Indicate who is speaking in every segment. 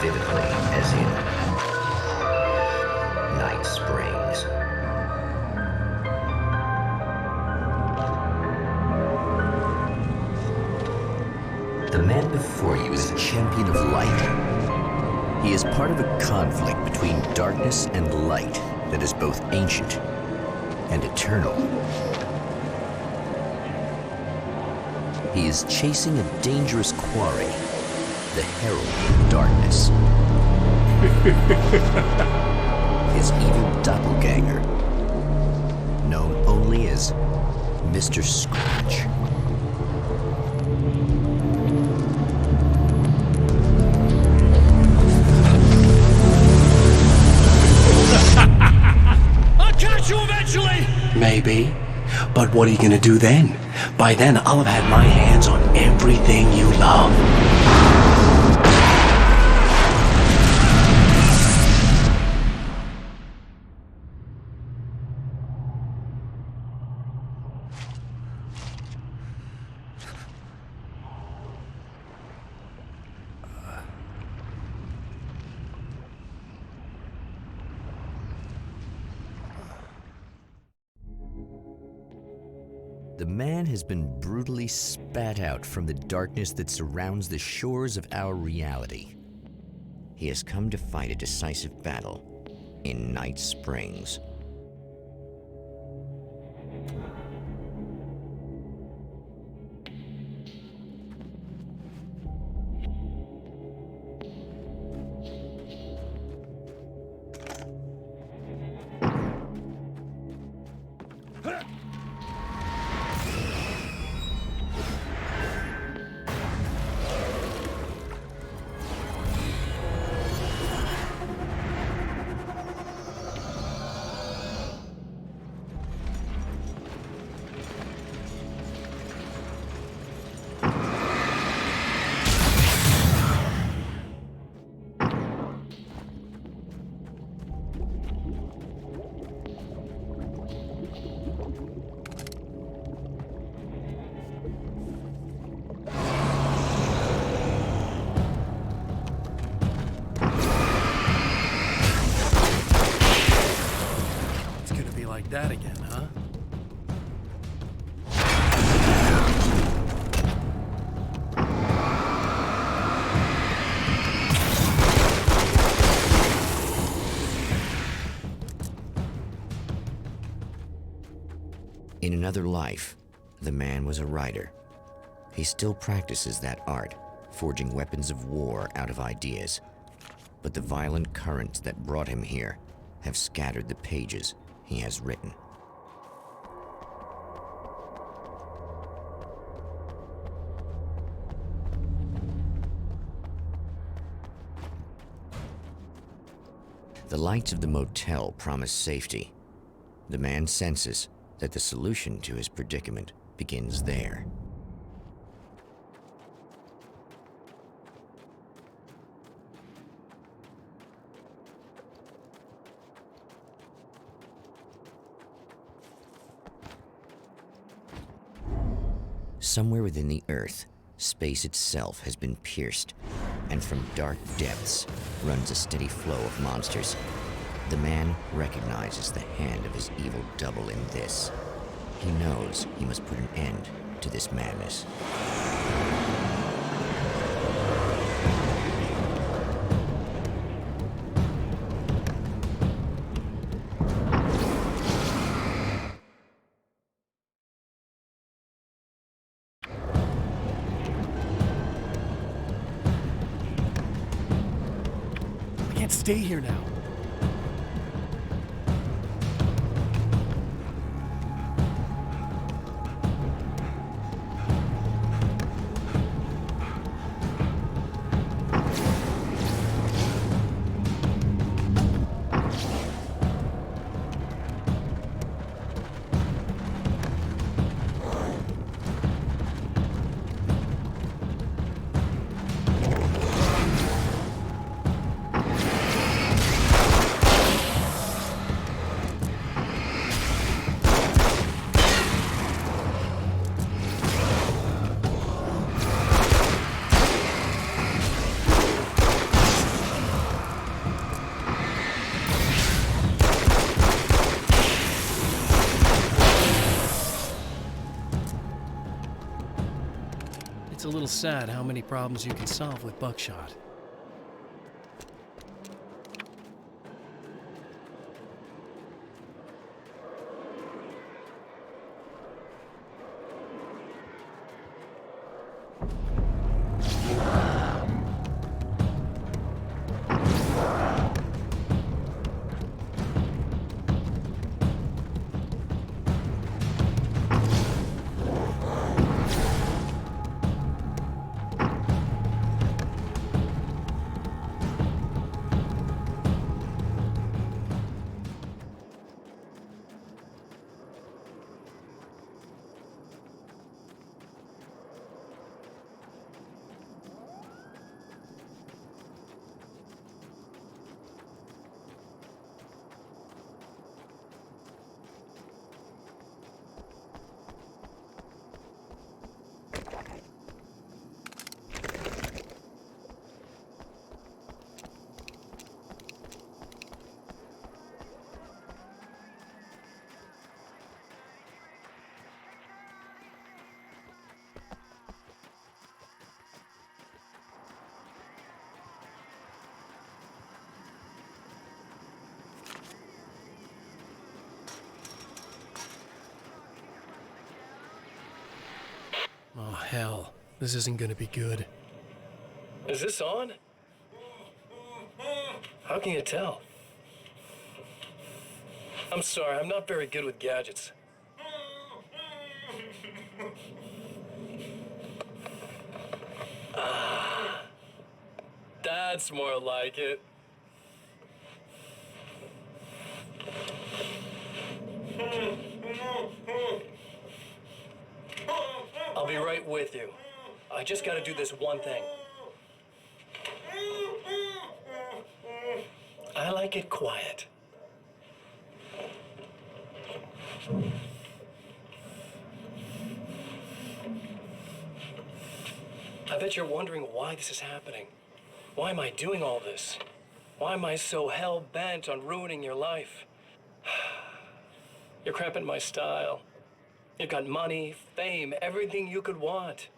Speaker 1: vividly as in Night Springs. The man before you is a champion of light. He is part of a conflict between darkness and light that is both ancient and eternal. He is chasing a dangerous quarry, the Herald of Darkness. His evil doppelganger, known only as Mr. Scratch.
Speaker 2: I'll catch you eventually!
Speaker 3: Maybe. But what are you gonna do then? By then, I'll have had my hands on everything you love.
Speaker 1: The man has been brutally spat out from the darkness that surrounds the shores of our reality. He has come to fight a decisive battle in Night Springs.
Speaker 2: That again, huh?
Speaker 1: In another life, the man was a writer. He still practices that art, forging weapons of war out of ideas. But the violent currents that brought him here have scattered the pages he has written. The lights of the motel promise safety. The man senses that the solution to his predicament begins there. Somewhere within the Earth, space itself has been pierced, and from dark depths runs a steady flow of monsters. The man recognizes the hand of his evil double in this. He knows he must put an end to this madness.
Speaker 2: I can't stay here now. a little sad how many problems you can solve with buckshot. Oh, hell. This isn't gonna be good. Is this on? How can you tell? I'm sorry, I'm not very good with gadgets. That's more like it. I'll be right with you. I just gotta do this one thing. I like it quiet. I bet you're wondering why this is happening. Why am I doing all this? Why am I so hell-bent on ruining your life? You're cramping my style. You've got money, fame, everything you could want.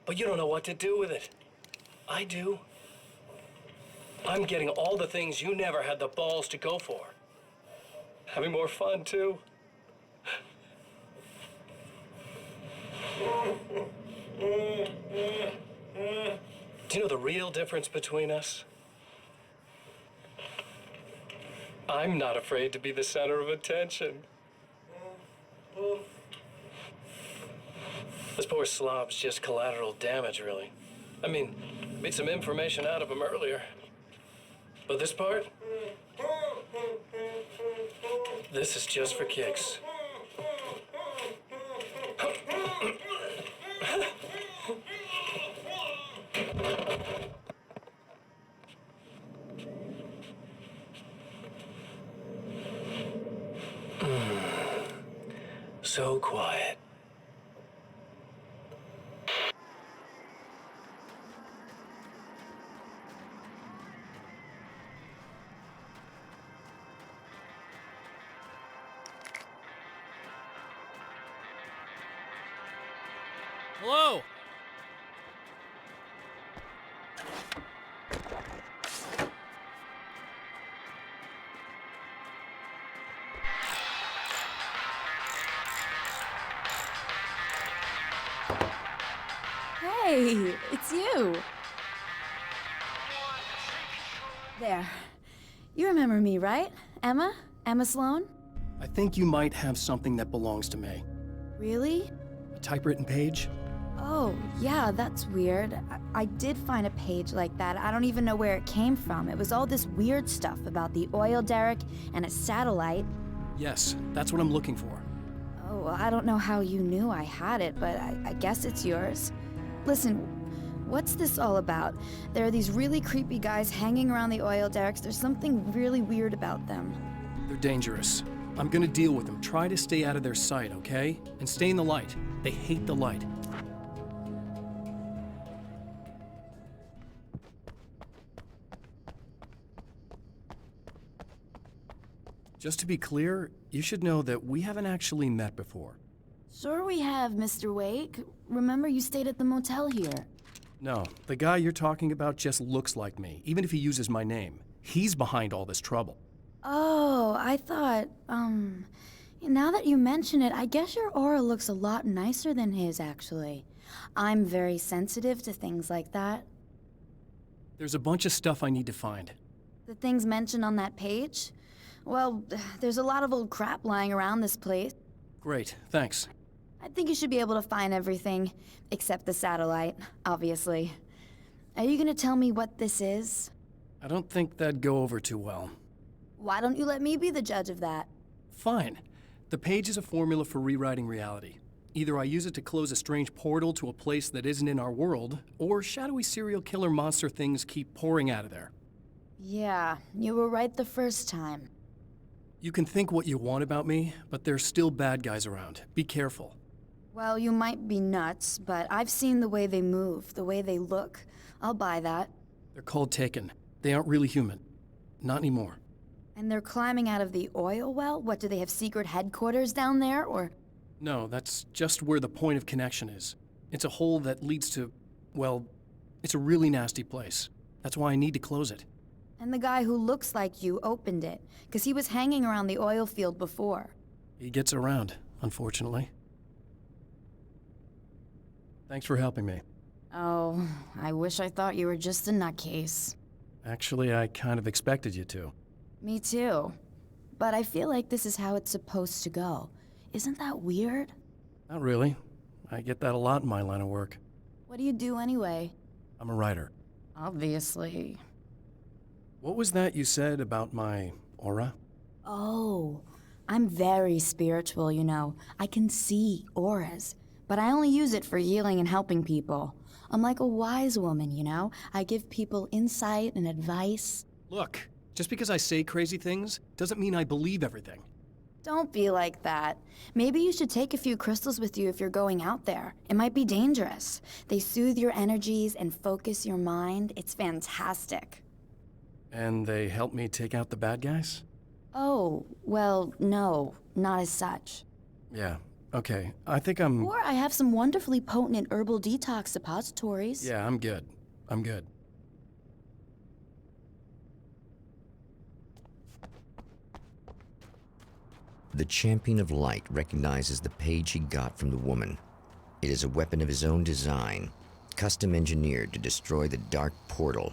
Speaker 2: But you don't know what to do with it. I do. I'm getting all the things you never had the balls to go for. Having more fun, too. Do you know the real difference between us? I'm not afraid to be the center of attention. This poor slob's just collateral damage, really. I mean, made some information out of him earlier. But this part? This is just for kicks. So quiet. Hello?
Speaker 4: Hey, it's you. There. You remember me, right? Emma? Emma Sloan?
Speaker 2: I think you might have something that belongs to me.
Speaker 4: Really?
Speaker 2: A typewritten page?
Speaker 4: Oh, yeah, that's weird. I did find a page like that. I don't even know where it came from. It was all this weird stuff about the oil derrick and a satellite.
Speaker 2: Yes, that's what I'm looking for.
Speaker 4: Oh, I don't know how you knew I had it, but I guess it's yours. Listen, what's this all about? There are these really creepy guys hanging around the oil derricks. There's something really weird about them.
Speaker 2: They're dangerous. I'm gonna deal with them. Try to stay out of their sight, okay? And stay in the light. They hate the light. Just to be clear, you should know that we haven't actually met before.
Speaker 4: Sure we have, Mr. Wake. Remember you stayed at the motel here.
Speaker 5: No, the guy you're talking about just looks like me, even if he uses my name. He's behind all this trouble.
Speaker 4: Oh, I thought, now that you mention it, I guess your aura looks a lot nicer than his, actually. I'm very sensitive to things like that.
Speaker 5: There's a bunch of stuff I need to find.
Speaker 4: The things mentioned on that page? Well, there's a lot of old crap lying around this place.
Speaker 5: Great, thanks.
Speaker 4: I think you should be able to find everything, except the satellite, obviously. Are you gonna tell me what this is?
Speaker 5: I don't think that'd go over too well.
Speaker 4: Why don't you let me be the judge of that?
Speaker 5: Fine. The page is a formula for rewriting reality. Either I use it to close a strange portal to a place that isn't in our world, or shadowy serial killer monster things keep pouring out of there.
Speaker 4: Yeah, you were right the first time.
Speaker 5: You can think what you want about me, but there's still bad guys around. Be careful.
Speaker 4: Well, you might be nuts, but I've seen the way they move, the way they look. I'll buy that.
Speaker 5: They're called Taken. They aren't really human. Not anymore.
Speaker 4: And they're climbing out of the oil well? What, do they have secret headquarters down there, or...?
Speaker 5: No, that's just where the point of connection is. It's a hole that leads to, well, it's a really nasty place. That's why I need to close it.
Speaker 4: And the guy who looks like you opened it, because he was hanging around the oil field before.
Speaker 5: He gets around, unfortunately. Thanks for helping me.
Speaker 4: Oh, I wish I thought you were just a nutcase.
Speaker 5: Actually, I kind of expected you to.
Speaker 4: Me too. But I feel like this is how it's supposed to go. Isn't that weird?
Speaker 5: Not really. I get that a lot in my line of work.
Speaker 4: What do you do anyway?
Speaker 5: I'm a writer.
Speaker 4: Obviously.
Speaker 5: What was that you said about my aura?
Speaker 4: Oh, I'm very spiritual, you know. I can see auras, but I only use it for healing and helping people. I'm like a wise woman, you know? I give people insight and advice.
Speaker 5: Look, just because I say crazy things doesn't mean I believe everything.
Speaker 4: Don't be like that. Maybe you should take a few crystals with you if you're going out there. It might be dangerous. They soothe your energies and focus your mind. It's fantastic.
Speaker 5: And they help me take out the bad guys?
Speaker 4: Oh, well, no, not as such.
Speaker 5: Yeah, okay. I think I'm...
Speaker 4: Or I have some wonderfully potent herbal detox suppositories.
Speaker 5: Yeah, I'm good. I'm good.
Speaker 1: The Champion of Light recognizes the page he got from the woman. It is a weapon of his own design, custom engineered to destroy the dark portal.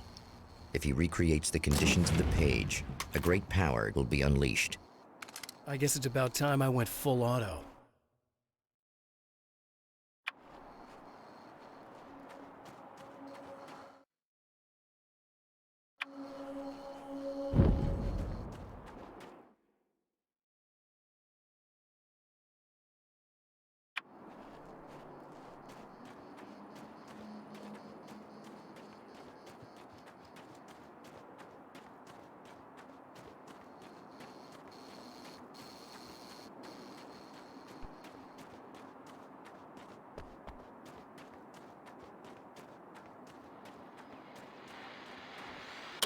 Speaker 1: If he recreates the conditions of the page, a great power will be unleashed.
Speaker 5: I guess it's about time I went full auto.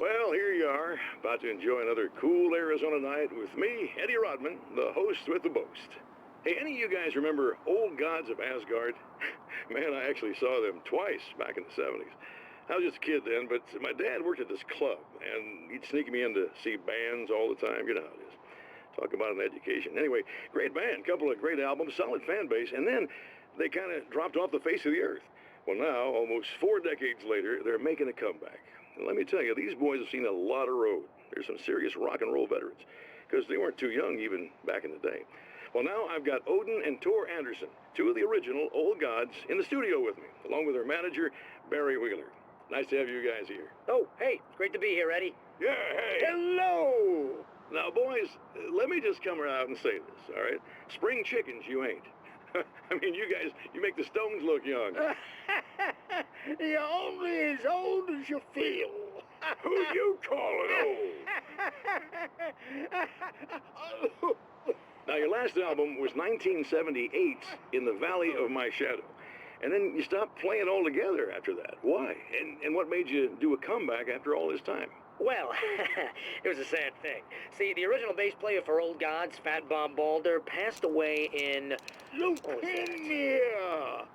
Speaker 6: Well, here you are, about to enjoy another cool Arizona night with me, Eddie Rodman, the host with the boast. Hey, any of you guys remember Old Gods of Asgard? Man, I actually saw them twice back in the 70s. I was just a kid then, but my dad worked at this club, and he'd sneak me in to see bands all the time. You know how it is. Talk about an education. Anyway, great band, couple of great albums, solid fan base, and then they kind of dropped off the face of the earth. Well, now, almost 4 decades later, they're making a comeback. And let me tell you, these boys have seen a lot of road. There's some serious rock and roll veterans, because they weren't too young even back in the day. Well, now I've got Odin and Tor Anderson, two of the original Old Gods, in the studio with me, along with their manager, Barry Wheeler. Nice to have you guys here.
Speaker 7: Oh, hey, great to be here, Eddie.
Speaker 6: Yeah, hey. Hello! Now, boys, let me just come out and say this, all right? Spring chickens, you ain't. I mean, you guys, you make the Stones look young.
Speaker 7: You're only as old as you feel.
Speaker 6: Who you calling old? Now, your last album was 1978's In the Valley of My Shadow. and then you stopped playing altogether after that. Why? And what made you do a comeback after all this time?
Speaker 7: Well, it was a sad thing. See, the original bass player for Old Gods, Fat Bob Balder, passed away in...
Speaker 6: Leukemia!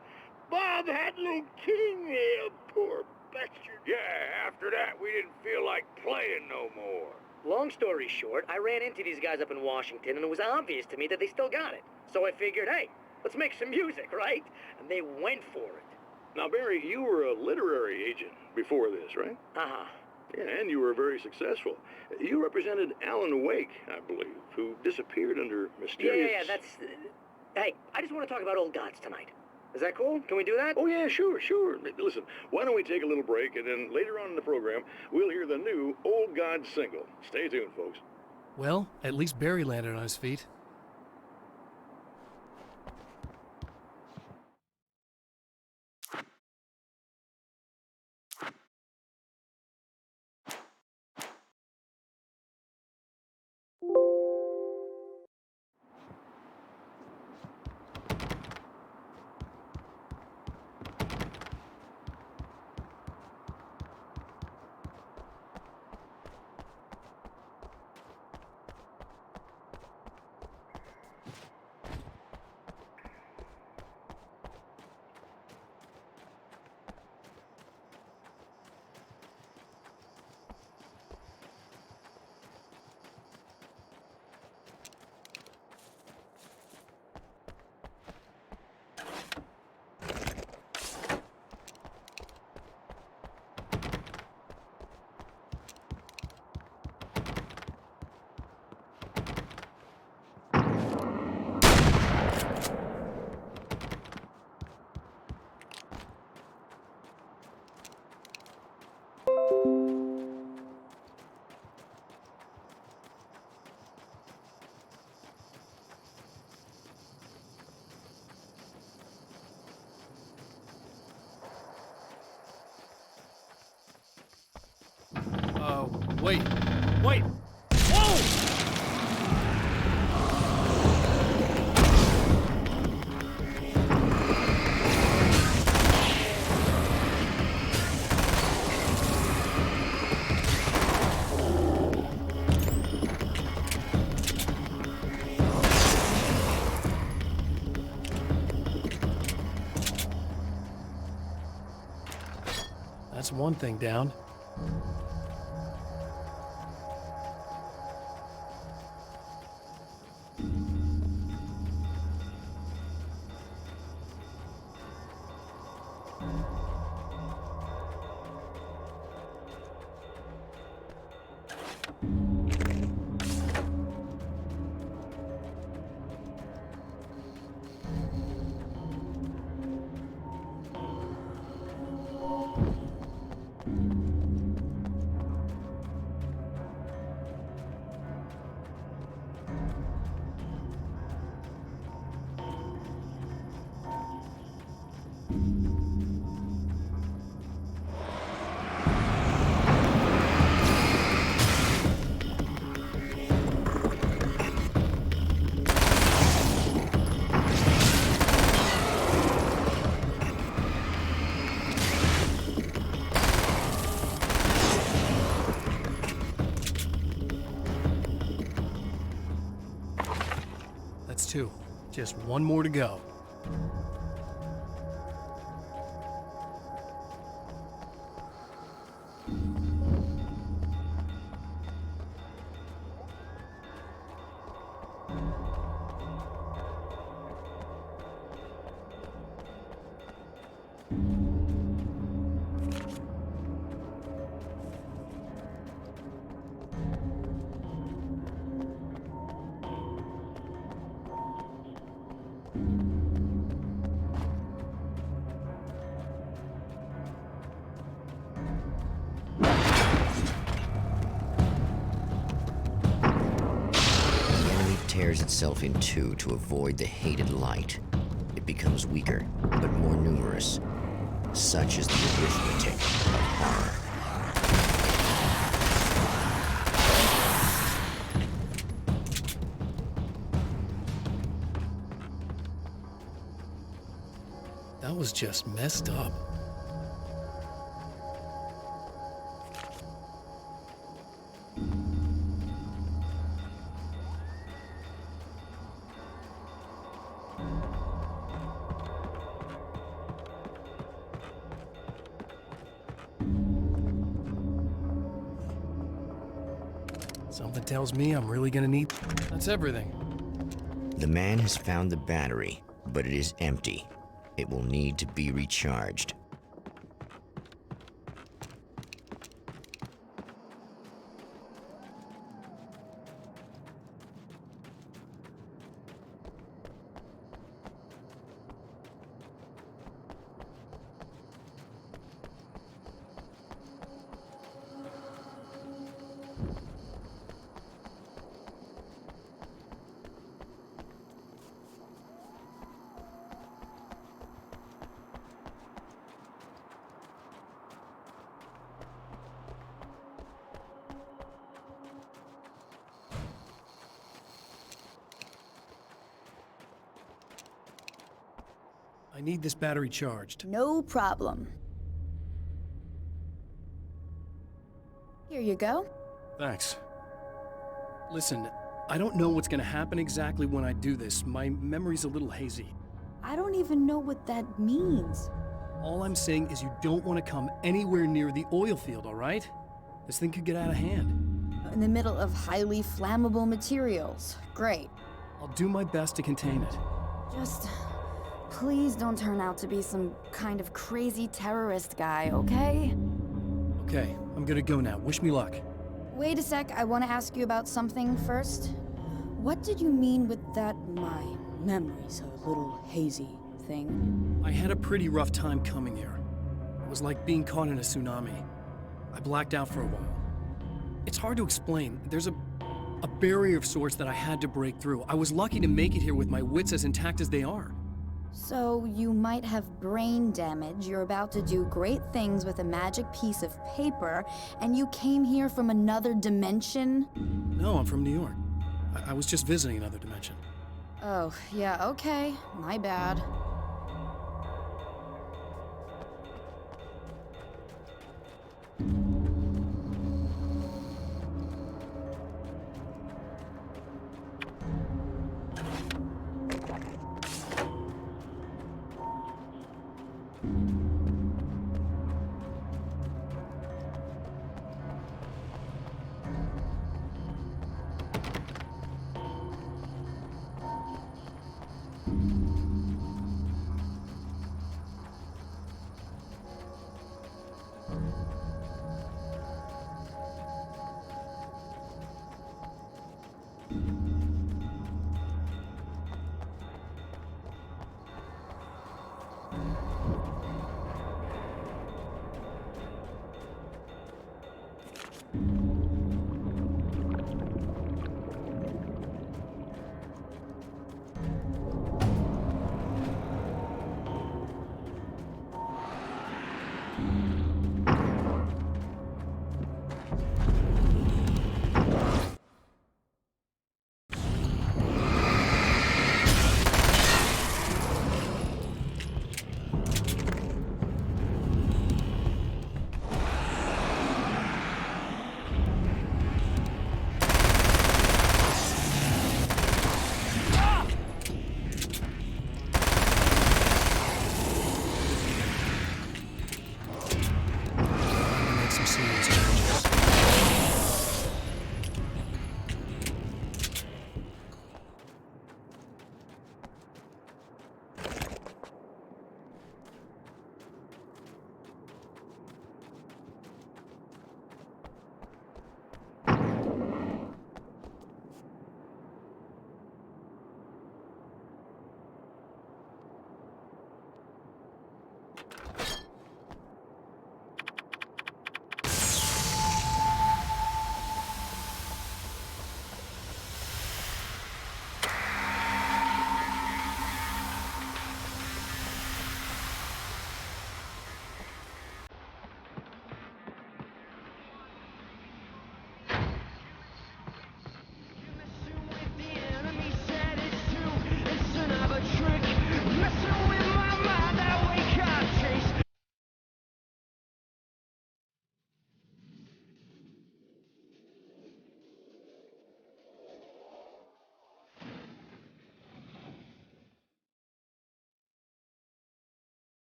Speaker 6: Bob had leukemia, poor bastard. Yeah, after that, we didn't feel like playing no more.
Speaker 7: Long story short, I ran into these guys up in Washington, and it was obvious to me that they still got it. So I figured, hey, let's make some music, right? And they went for it.
Speaker 6: Now, Barry, you were a literary agent before this, right?
Speaker 7: Uh-huh.
Speaker 6: Yeah, and you were very successful. You represented Alan Wake, I believe, who disappeared under mysterious...
Speaker 7: Yeah, that's... Hey, I just want to talk about Old Gods tonight. Is that cool? Can we do that?
Speaker 6: Oh, yeah, sure. Listen, why don't we take a little break, and then later on in the program, we'll hear the new Old God single. Stay tuned, folks.
Speaker 5: Well, at least Barry landed on his feet. Wait! Whoa! That's one thing down. That's two. Just one more to go.
Speaker 1: Tears itself in two to avoid the hated light. It becomes weaker, but more numerous. Such is the arithmetic of horror.
Speaker 5: That was just messed up. Something tells me I'm really gonna need... That's everything.
Speaker 1: The man has found the battery, but it is empty. It will need to be recharged.
Speaker 5: I need this battery charged.
Speaker 4: No problem. Here you go.
Speaker 5: Thanks. Listen, I don't know what's gonna happen exactly when I do this. My memory's a little hazy.
Speaker 4: I don't even know what that means.
Speaker 5: All I'm saying is you don't want to come anywhere near the oil field, all right? This thing could get out of hand.
Speaker 4: In the middle of highly flammable materials. Great.
Speaker 5: I'll do my best to contain it.
Speaker 4: Just please don't turn out to be some kind of crazy terrorist guy, okay?
Speaker 5: Okay, I'm gonna go now. Wish me luck.
Speaker 4: Wait a sec, I want to ask you about something first. What did you mean with that my memory's a little hazy thing?
Speaker 5: I had a pretty rough time coming here. It was like being caught in a tsunami. I blacked out for a while. It's hard to explain. There's a barrier of sorts that I had to break through. I was lucky to make it here with my wits as intact as they are.
Speaker 4: So you might have brain damage, you're about to do great things with a magic piece of paper, and you came here from another dimension?
Speaker 5: No, I'm from New York. I was just visiting another dimension.
Speaker 4: Oh, yeah, okay. My bad.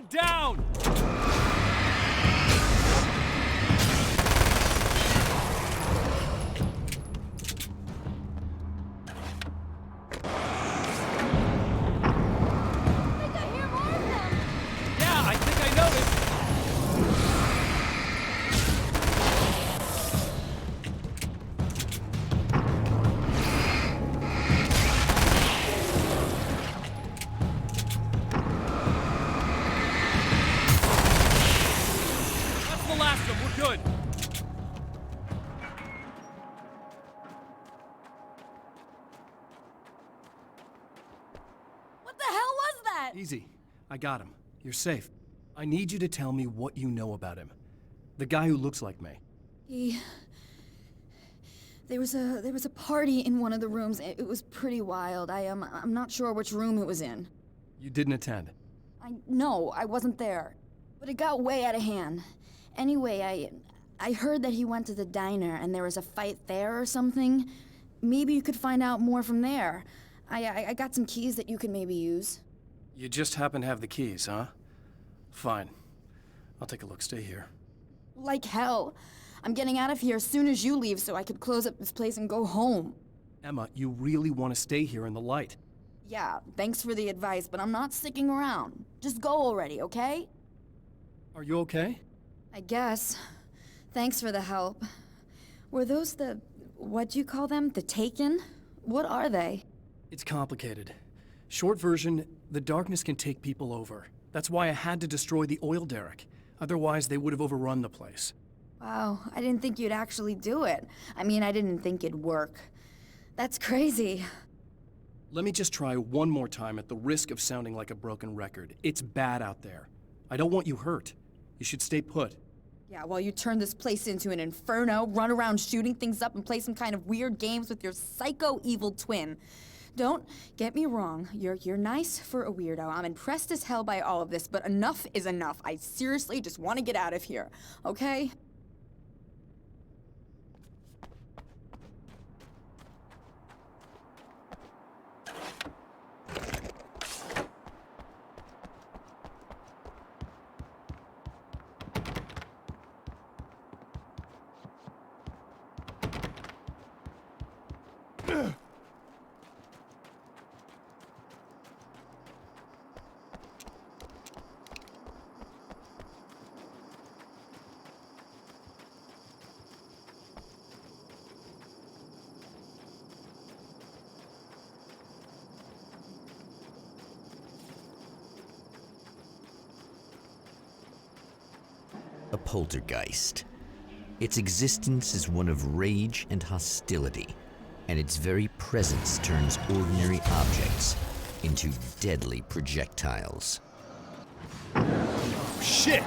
Speaker 5: down! Yeah, I think I noticed. That's the last of them. We're good.
Speaker 4: What the hell was that?
Speaker 5: Easy. I got him. You're safe. I need you to tell me what you know about him. The guy who looks like me.
Speaker 4: There was a party in one of the rooms. It was pretty wild. I'm not sure which room it was in.
Speaker 5: You didn't attend.
Speaker 4: No, I wasn't there. But it got way out of hand. Anyway, I heard that he went to the diner and there was a fight there or something. Maybe you could find out more from there. I got some keys that you could maybe use.
Speaker 5: You just happen to have the keys, huh? Fine. I'll take a look. Stay here.
Speaker 4: Like hell. I'm getting out of here as soon as you leave so I could close up this place and go home.
Speaker 5: Emma, you really want to stay here in the light.
Speaker 4: Yeah, thanks for the advice, but I'm not sticking around. Just go already, okay?
Speaker 5: Are you okay?
Speaker 4: I guess. Thanks for the help. Were those what'd you call them? The Taken? What are they?
Speaker 5: It's complicated. Short version, the darkness can take people over. That's why I had to destroy the oil derrick. Otherwise, they would have overrun the place.
Speaker 4: Wow, I didn't think you'd actually do it. I mean, I didn't think it'd work. That's crazy.
Speaker 5: Let me just try one more time at the risk of sounding like a broken record. It's bad out there. I don't want you hurt. You should stay put.
Speaker 4: Yeah, while you turn this place into an inferno, run around shooting things up and play some kind of weird games with your psycho evil twin. Don't get me wrong, you're nice for a weirdo. I'm impressed as hell by all of this, but enough is enough. I seriously just want to get out of here, okay?
Speaker 1: A poltergeist. Its existence is one of rage and hostility, and its very presence turns ordinary objects into deadly projectiles.
Speaker 5: Shit!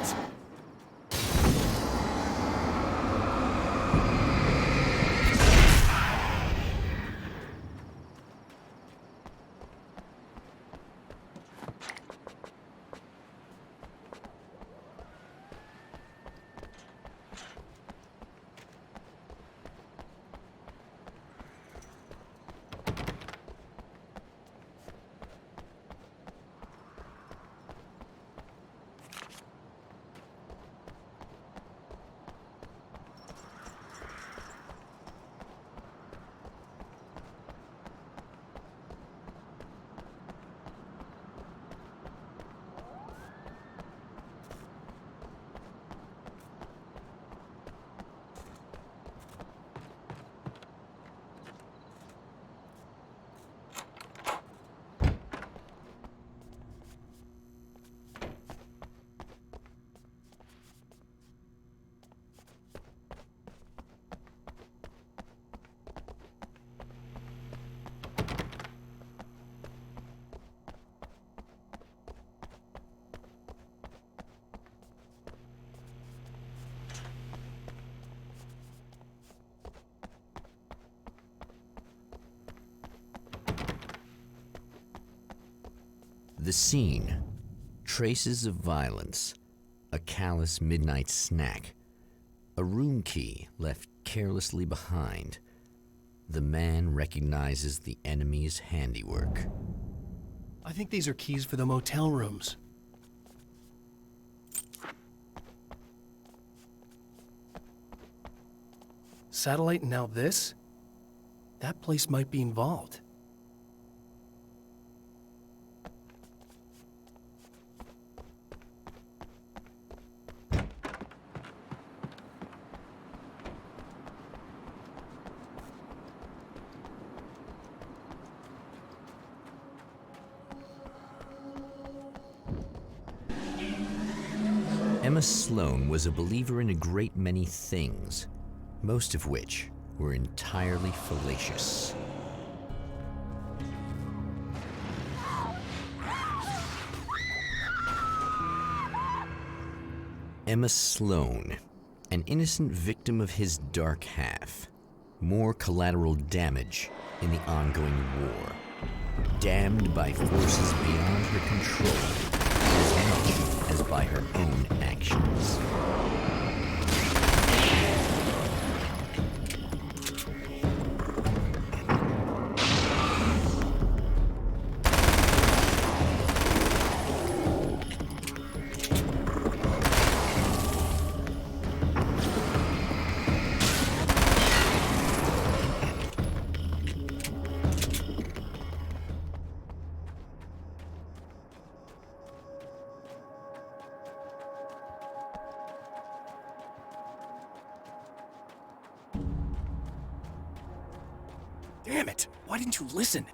Speaker 1: The scene. Traces of violence. A callous midnight snack. A room key left carelessly behind. The man recognizes the enemy's handiwork.
Speaker 5: I think these are keys for the motel rooms. satellite and now this? That place might be involved.
Speaker 1: Emma Sloan was a believer in a great many things, most of which were entirely fallacious. Emma Sloan, an innocent victim of his dark half. More collateral damage in the ongoing war. Damned by forces beyond her control as much as by her own actions.
Speaker 5: Damn it! Why didn't you listen?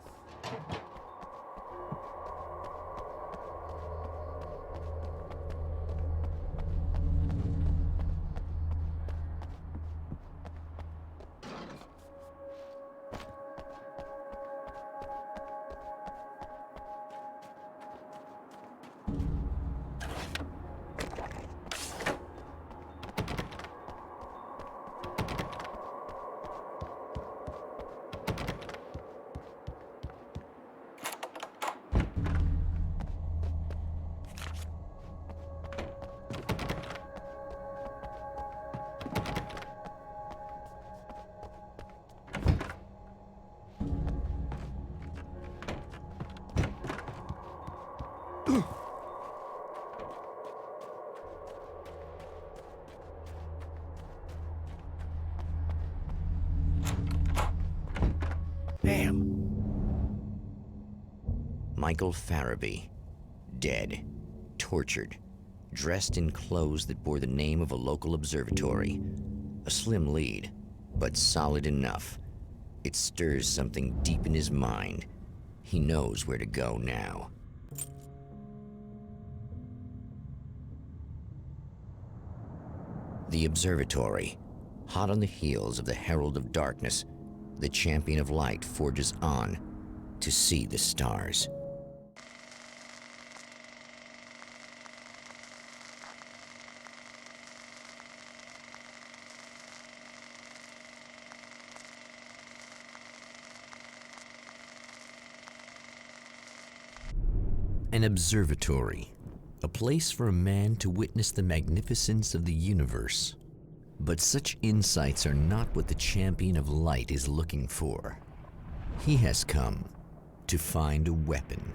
Speaker 3: Damn.
Speaker 1: Michael Farabee, dead, tortured, dressed in clothes that bore the name of a local observatory. A slim lead, but solid enough. It stirs something deep in his mind. He knows where to go now. The observatory, hot on the heels of the Herald of Darkness, the champion of light forges on to see the stars. An observatory, a place for a man to witness the magnificence of the universe. But such insights are not what the champion of light is looking for. He has come to find a weapon.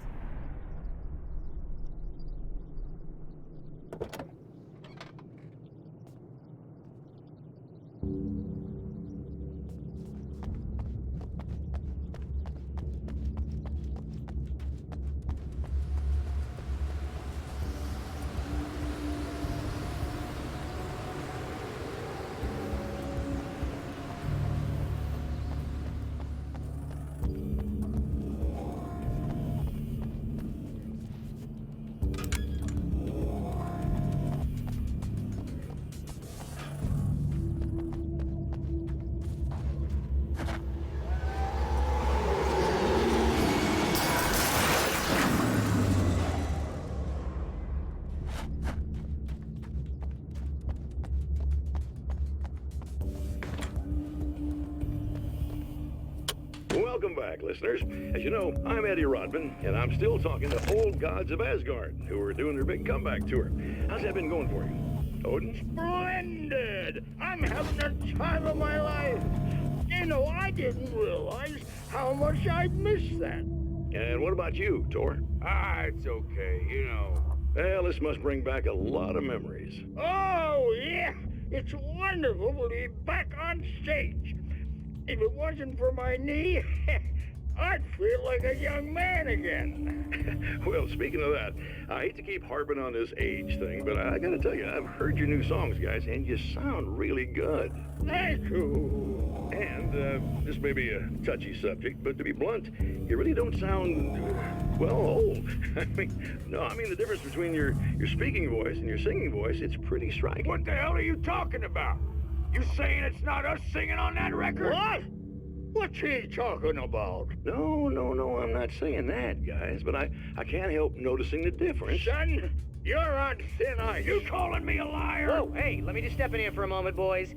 Speaker 6: Welcome back, listeners. As you know, I'm Eddie Rodman, and I'm still talking to old gods of Asgard, who are doing their big comeback tour. How's that been going for you, Odin?
Speaker 8: Splendid! I'm having the time of my life. You know, I didn't realize how much I'd missed that.
Speaker 6: And what about you, Tor?
Speaker 8: It's okay, you know.
Speaker 6: Well, this must bring back a lot of memories.
Speaker 8: Oh, yeah! It's wonderful to be back on stage. If it wasn't for my knee, I'd feel like a young man again.
Speaker 6: Well, speaking of that, I hate to keep harping on this age thing, but I gotta tell you, I've heard your new songs, guys, and you sound really good.
Speaker 8: Thank you.
Speaker 6: And this may be a touchy subject, but to be blunt, you really don't sound, well, old. I mean the difference between your speaking voice and your singing voice, it's pretty striking.
Speaker 8: What the hell are you talking about? You saying it's not us singing on that record? What? What's he talking about?
Speaker 6: No, I'm not saying that, guys, but I can't help noticing the difference.
Speaker 8: Son, you're on thin ice. You calling me a liar?
Speaker 7: Whoa, hey, let me just step in here for a moment, boys.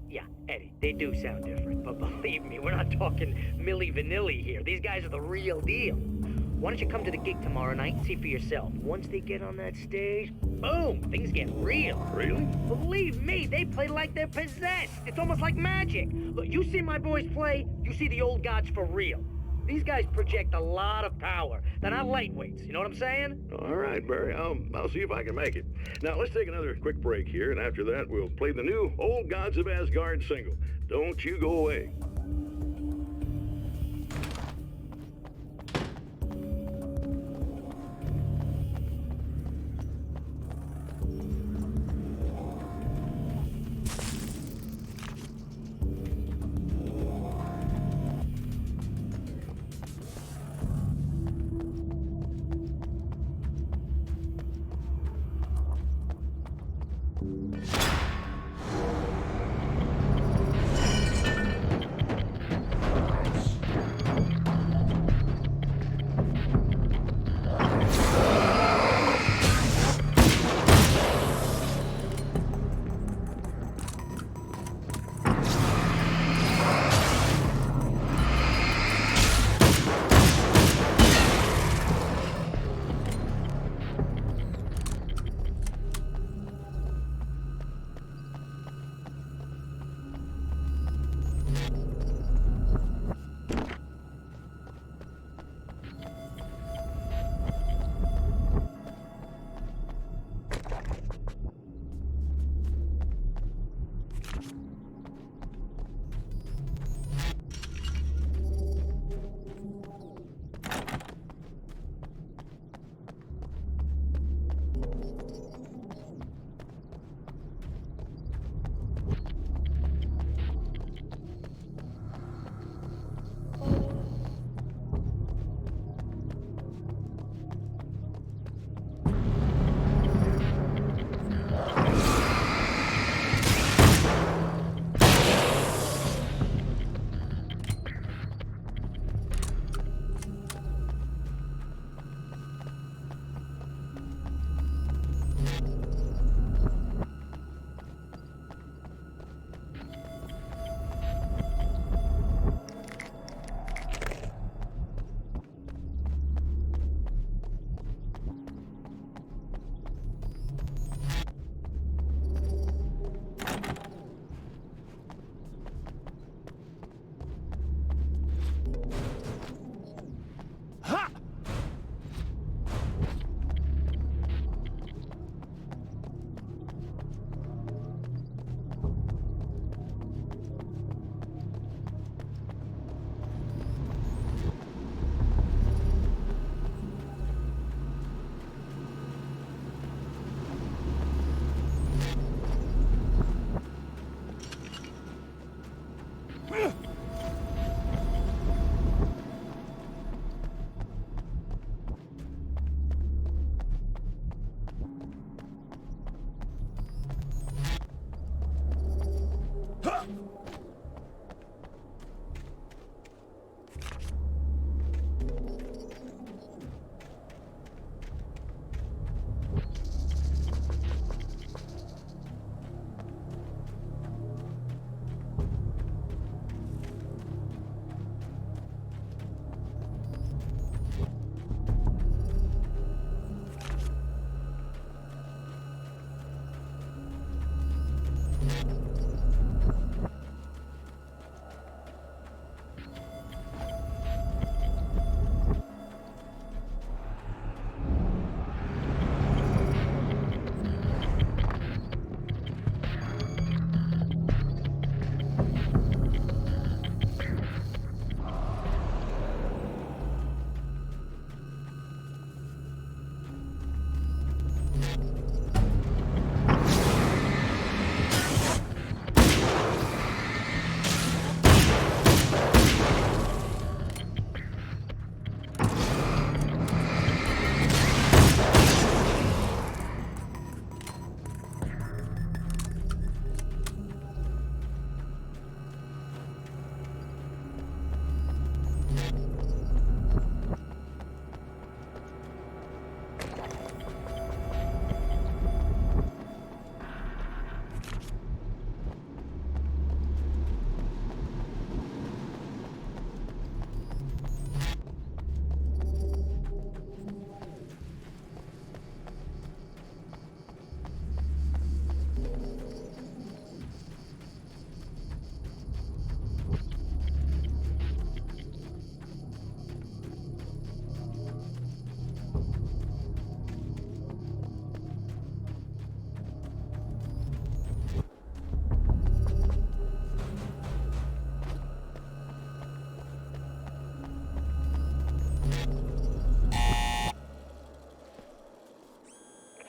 Speaker 7: Yeah, Eddie, they do sound different, but believe me, we're not talking Milli Vanilli here. These guys are the real deal. Why don't you come to the gig tomorrow night and see for yourself? Once they get on that stage, boom, things get real.
Speaker 6: Really?
Speaker 7: Believe me, they play like they're possessed. It's almost like magic. Look, you see my boys play, you see the old gods for real. These guys project a lot of power. They're not lightweights, you know what I'm saying?
Speaker 6: All right, Barry, I'll see if I can make it. Now, let's take another quick break here, and after that, we'll play the new Old Gods of Asgard single. Don't you go away.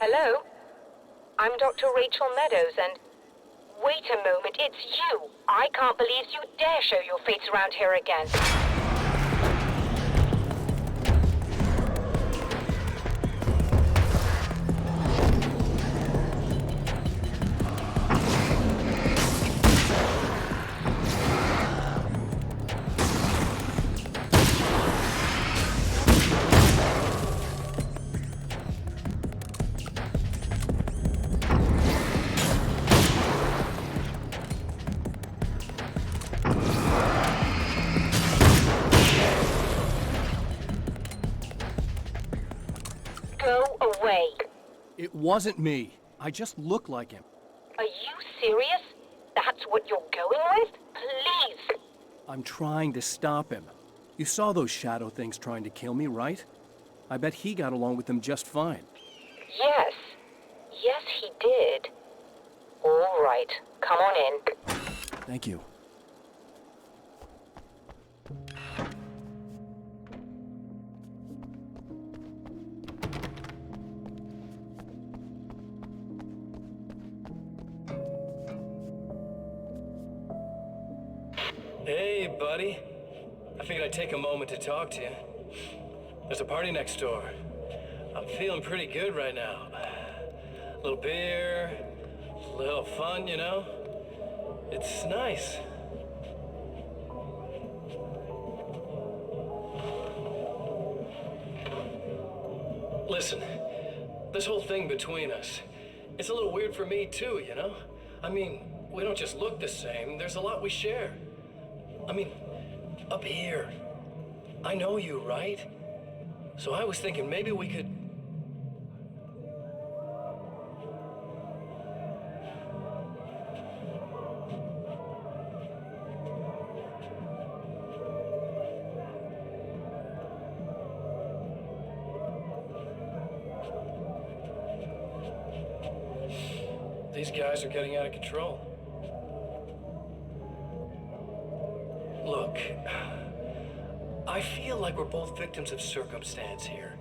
Speaker 9: Hello? I'm Dr. Rachel Meadows, and... Wait a moment, it's you! I can't believe you dare show your face around here again.
Speaker 5: It wasn't me. I just look like him.
Speaker 9: Are you serious? That's what you're going with? Please!
Speaker 5: I'm trying to stop him. You saw those shadow things trying to kill me, right? I bet he got along with them just fine.
Speaker 9: Yes. Yes, he did. All right. Come on in.
Speaker 5: Thank you.
Speaker 2: Hey, buddy. I figured I'd take a moment to talk to you. There's a party next door. I'm feeling pretty good right now. A little beer, a little fun, you know? It's nice. Listen, this whole thing between us, it's a little weird for me too, you know? I mean, we don't just look the same, there's a lot we share. I mean, up here. I know you, right? So I was thinking maybe we could... These guys are getting out of control. Look, I feel like we're both victims of circumstance here.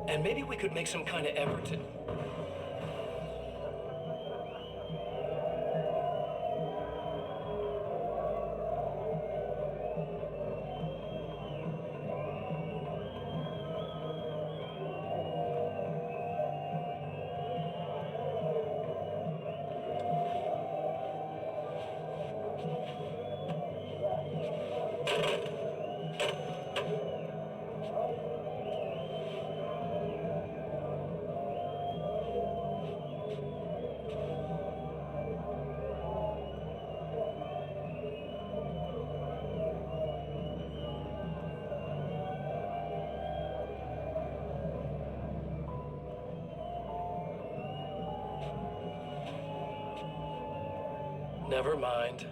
Speaker 2: And maybe we could make some kind of effort to... Never mind.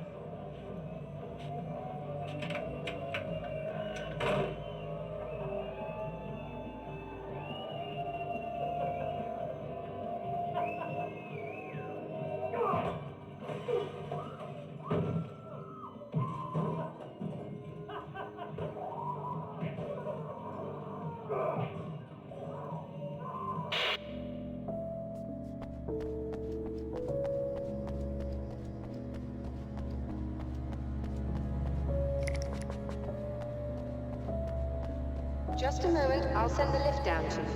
Speaker 9: Just a moment, I'll send the lift down to you.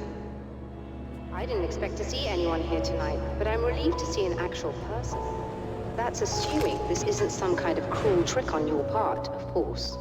Speaker 9: I didn't expect to see anyone here tonight, but I'm relieved to see an actual person. That's assuming this isn't some kind of cruel trick on your part, of course.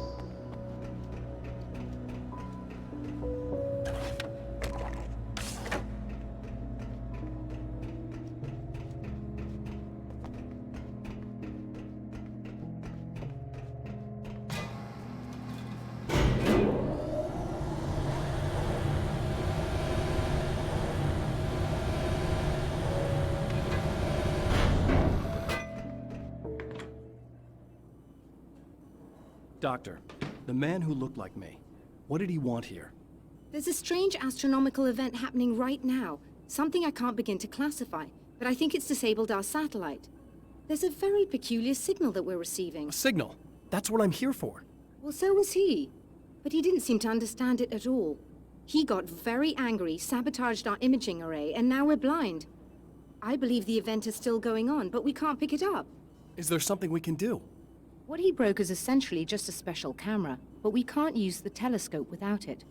Speaker 5: Doctor, the man who looked like me, what did he want here?
Speaker 10: There's a strange astronomical event happening right now. Something I can't begin to classify, but I think it's disabled our satellite. There's a very peculiar signal that we're receiving.
Speaker 5: A signal? That's what I'm here for.
Speaker 10: Well, so was he. But he didn't seem to understand it at all. He got very angry, sabotaged our imaging array, and now we're blind. I believe the event is still going on, but we can't pick it up.
Speaker 5: Is there something we can do?
Speaker 10: What he broke is essentially just a special camera, but we can't use the telescope without it.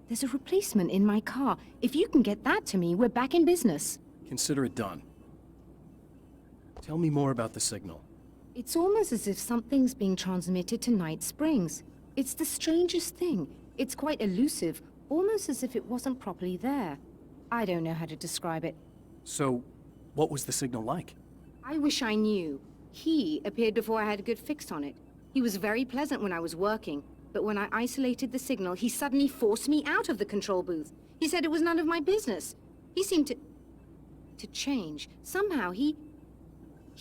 Speaker 10: There's a replacement in my car. If you can get that to me, we're back in business.
Speaker 5: Consider it done. Tell me more about the signal.
Speaker 10: It's almost as if something's being transmitted to Night Springs. It's the strangest thing. It's quite elusive, almost as if it wasn't properly there. I don't know how to describe it.
Speaker 5: So, what was the signal like?
Speaker 10: I wish I knew. He appeared before I had a good fix on it. He was very pleasant when I was working, but when I isolated the signal, he suddenly forced me out of the control booth. He said it was none of my business. He seemed to change. Somehow he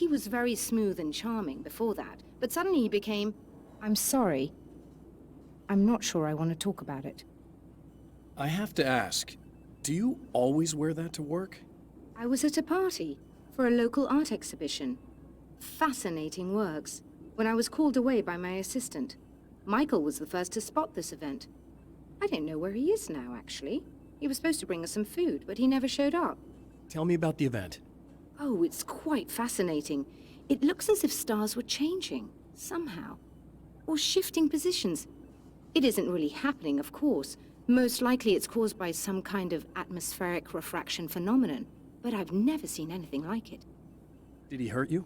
Speaker 10: was very smooth and charming before that, but suddenly he became... I'm sorry. I'm not sure I want to talk about it.
Speaker 5: I have to ask, do you always wear that to work?
Speaker 10: I was at a party for a local art exhibition. Fascinating works. When I was called away by my assistant, Michael was the first to spot this event. I don't know where he is now, actually. He was supposed to bring us some food, but he never showed up.
Speaker 5: Tell me about the event.
Speaker 10: Oh, it's quite fascinating. It looks as if stars were changing, somehow. Or shifting positions. It isn't really happening, of course. Most likely it's caused by some kind of atmospheric refraction phenomenon. But I've never seen anything like it.
Speaker 5: Did he hurt you?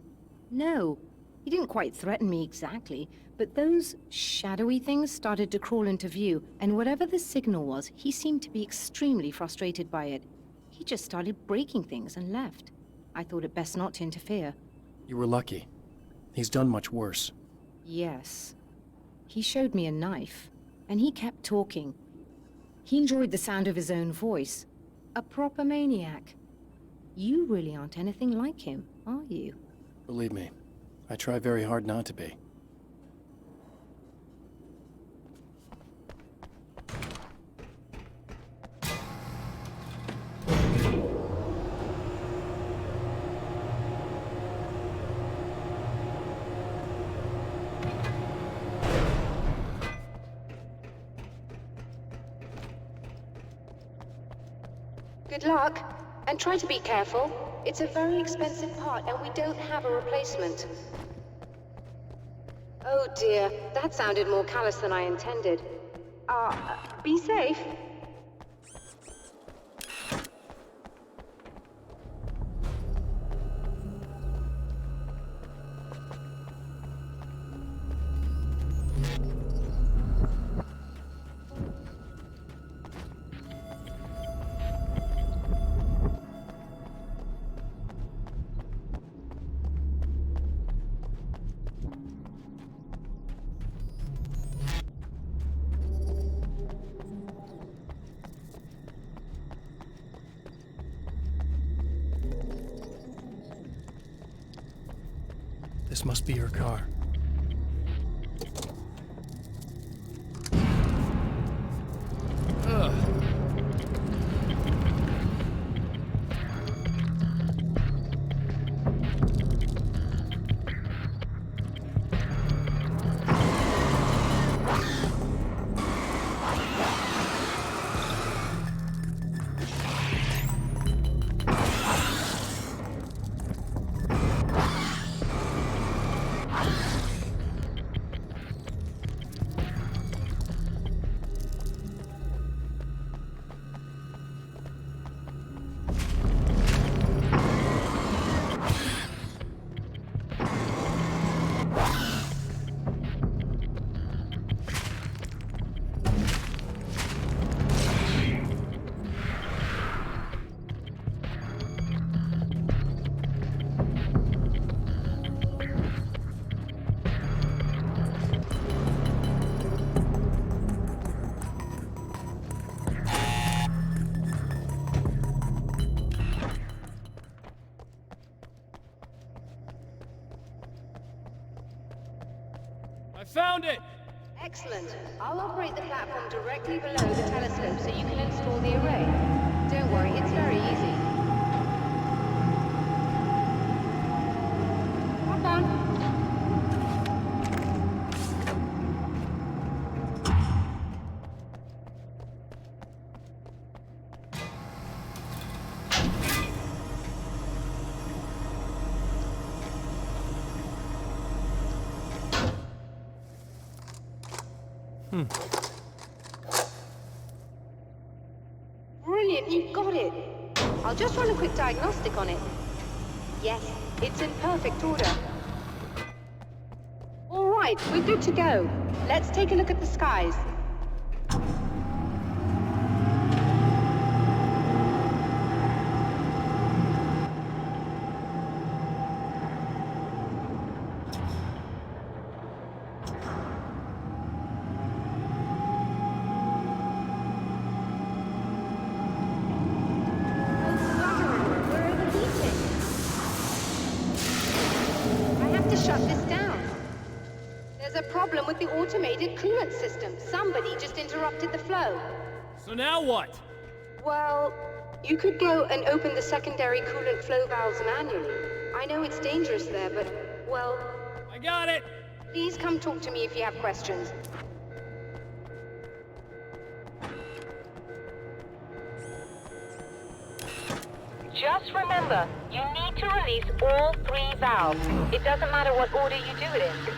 Speaker 10: No. He didn't quite threaten me exactly, but those shadowy things started to crawl into view, and whatever the signal was, he seemed to be extremely frustrated by it. He just started breaking things and left. I thought it best not to interfere.
Speaker 5: You were lucky. He's done much worse.
Speaker 10: Yes. He showed me a knife, and he kept talking. He enjoyed the sound of his own voice. A proper maniac. You really aren't anything like him, are you?
Speaker 5: Believe me, I try very hard not to be.
Speaker 9: Good luck, and try to be careful. It's a very expensive part, and we don't have a replacement. Oh dear, that sounded more callous than I intended. Be safe.
Speaker 5: This must be your car.
Speaker 2: I found it!
Speaker 9: Excellent. I'll operate the platform directly below the telescope so you can install the array. Don't worry, it's very easy. Hop on. Brilliant, you've got it. I'll just run a quick diagnostic on it. Yes, it's in perfect order. All right, we're good to go. Let's take a look at the skies. Problem with the automated coolant system. Somebody just interrupted the flow.
Speaker 5: So now what?
Speaker 9: Well, you could go and open the secondary coolant flow valves manually. I know it's dangerous there, but, well...
Speaker 5: I got it!
Speaker 9: Please come talk to me if you have questions.
Speaker 11: Just remember, you need to release all 3 valves. It doesn't matter what order you do it in.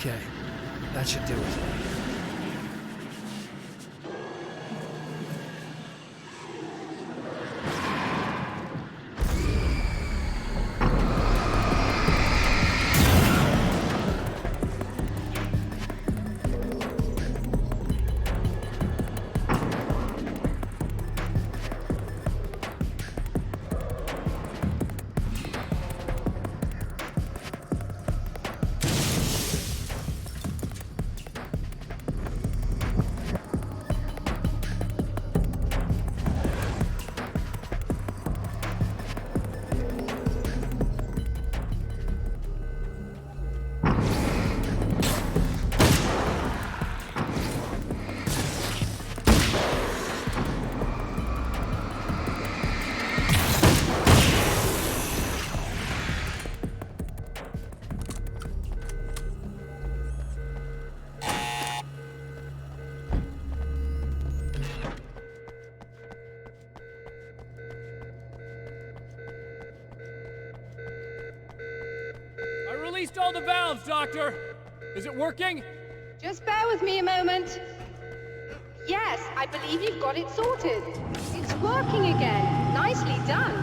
Speaker 5: Okay, that should do it. Released all the valves, Doctor! Is it working?
Speaker 9: Just bear with me a moment. Yes, I believe you've got it sorted. It's working again. Nicely done.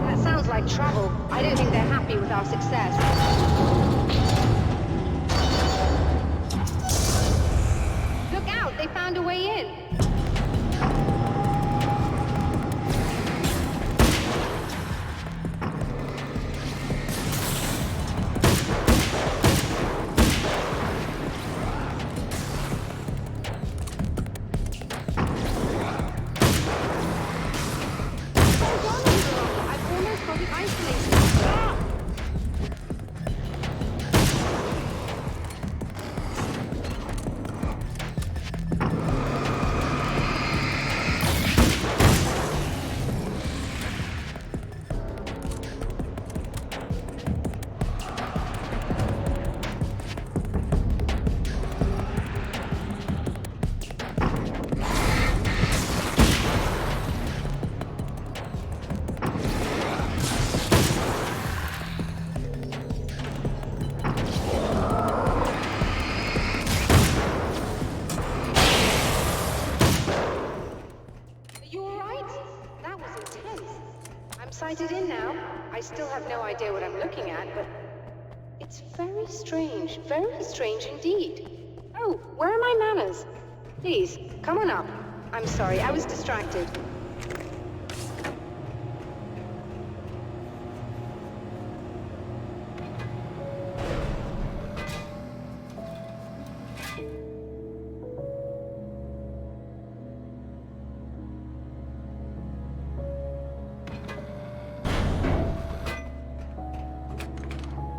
Speaker 9: That sounds like trouble. I don't think they're happy with our success. Look out, they found a way in. Sighted in now. I still have no idea what I'm looking at, but it's very strange indeed. Oh, where are my manners? Please, come on up. I'm sorry, I was distracted.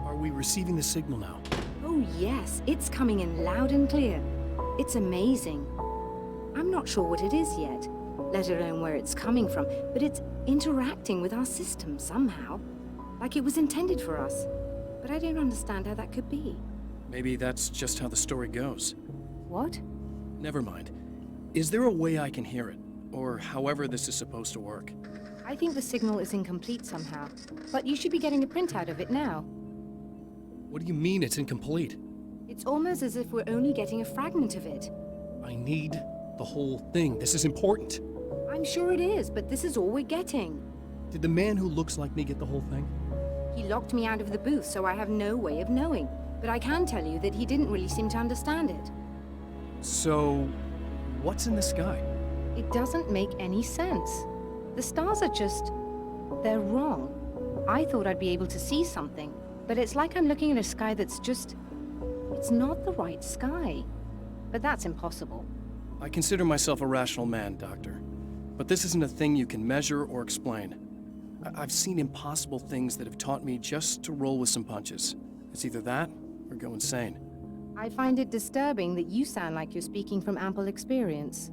Speaker 5: Are we receiving the signal now?
Speaker 10: Oh yes, it's coming in loud and clear. It's amazing. I'm not sure what it is yet, let alone where it's coming from, but it's interacting with our system somehow. Like it was intended for us. But I don't understand how that could be.
Speaker 5: Maybe that's just how the story goes.
Speaker 10: What?
Speaker 5: Never mind. Is there a way I can hear it? Or however this is supposed to work?
Speaker 10: I think the signal is incomplete somehow, but you should be getting a printout of it now.
Speaker 5: What do you mean it's incomplete?
Speaker 10: It's almost as if we're only getting a fragment of it.
Speaker 5: I need the whole thing. This is important.
Speaker 10: I'm sure it is, but this is all we're getting.
Speaker 5: Did the man who looks like me get the whole thing?
Speaker 10: He locked me out of the booth, so I have no way of knowing. But I can tell you that he didn't really seem to understand it.
Speaker 5: So, what's in the sky?
Speaker 10: It doesn't make any sense. The stars are just... they're wrong. I thought I'd be able to see something, but it's like I'm looking at a sky that's just... it's not the right sky. But that's impossible.
Speaker 5: I consider myself a rational man, Doctor. But this isn't a thing you can measure or explain. I've seen impossible things that have taught me just to roll with some punches. It's either that, or go insane.
Speaker 10: I find it disturbing that you sound like you're speaking from ample experience.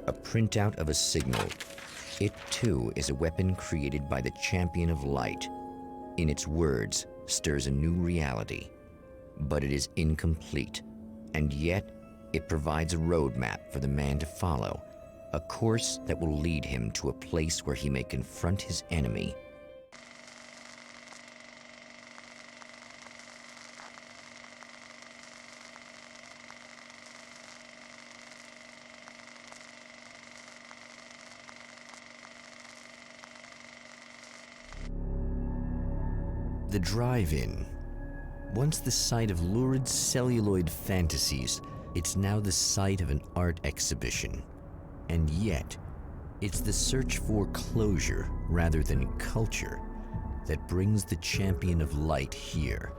Speaker 1: A printout of a signal. It too is a weapon created by the Champion of Light. In its words, stirs a new reality. But it is incomplete, and yet it provides a roadmap for the man to follow, a course that will lead him to a place where he may confront his enemy. The drive-in. Once the site of lurid celluloid fantasies, it's now the site of an art exhibition. And yet, it's the search for closure rather than culture that brings the Champion of Light here.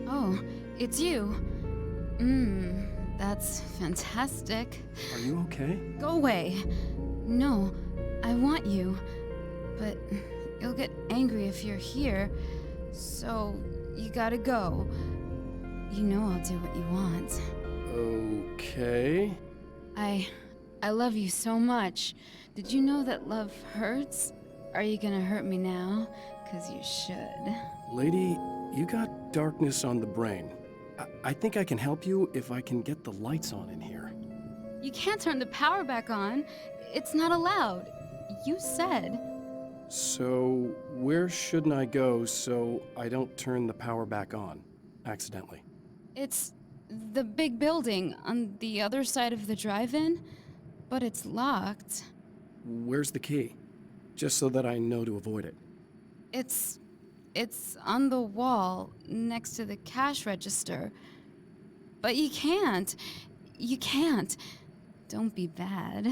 Speaker 4: Oh, it's you. That's fantastic.
Speaker 5: Are you okay?
Speaker 4: Go away. No, I want you. But you'll get angry if you're here, so you gotta go. You know I'll do what you want.
Speaker 5: Okay.
Speaker 4: I love you so much. Did you know that love hurts? Are you gonna hurt me now? 'Cause you should.
Speaker 5: Lady, you got darkness on the brain. I think I can help you if I can get the lights on in here.
Speaker 4: You can't turn the power back on. It's not allowed. You said.
Speaker 5: So, where shouldn't I go so I don't turn the power back on accidentally?
Speaker 4: It's the big building on the other side of the drive-in, but it's locked.
Speaker 5: Where's the key? Just so that I know to avoid it.
Speaker 4: It's on the wall next to the cash register. But you can't. You can't. Don't be bad.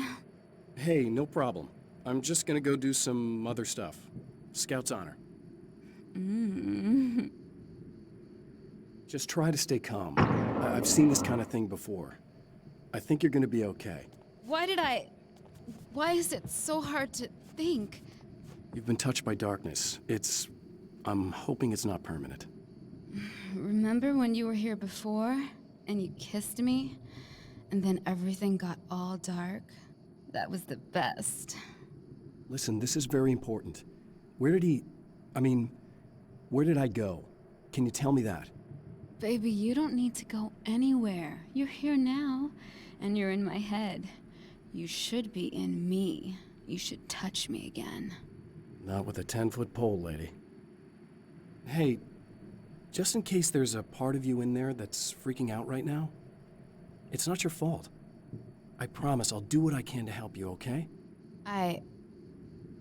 Speaker 5: Hey, no problem. I'm just gonna go do some other stuff. Scout's honor. Just try to stay calm. I've seen this kind of thing before. I think you're gonna be okay.
Speaker 4: Why is it so hard to think?
Speaker 5: You've been touched by darkness. I'm hoping it's not permanent.
Speaker 4: Remember when you were here before and you kissed me? And then everything got all dark? That was the best.
Speaker 5: Listen, this is very important. Where did I go? Can you tell me that?
Speaker 4: Baby, you don't need to go anywhere. You're here now, and you're in my head. You should be in me. You should touch me again.
Speaker 5: Not with a 10-foot pole, lady. Hey, just in case there's a part of you in there that's freaking out right now, it's not your fault. I promise I'll do what I can to help you, okay?
Speaker 4: I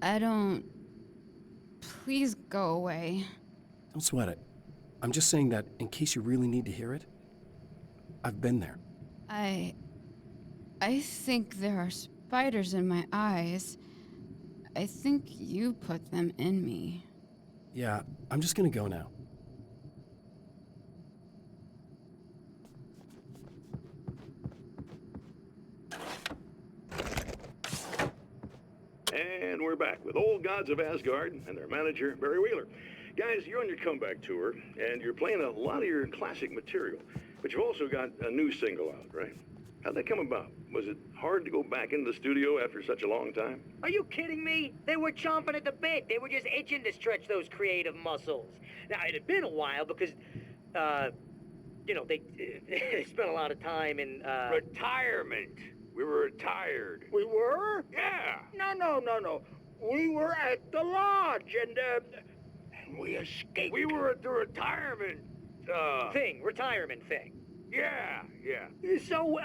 Speaker 4: don't... Please go away.
Speaker 5: Don't sweat it. I'm just saying that in case you really need to hear it, I've been there.
Speaker 4: I think there are spiders in my eyes. I think you put them in me.
Speaker 5: Yeah, I'm just gonna go now.
Speaker 6: And we're back with Old Gods of Asgard and their manager, Barry Wheeler. Guys, you're on your comeback tour, and you're playing a lot of your classic material, but you've also got a new single out, right? How'd that come about? Was it hard to go back into the studio after such a long time?
Speaker 7: Are you kidding me? They were chomping at the bit. They were just itching to stretch those creative muscles. Now, it had been a while because, they spent a lot of time in,
Speaker 6: Retirement. We were retired.
Speaker 8: We were?
Speaker 6: Yeah.
Speaker 8: No. We were at the lodge, and we escaped.
Speaker 6: We were at the retirement,
Speaker 7: retirement thing.
Speaker 6: Yeah.
Speaker 7: So,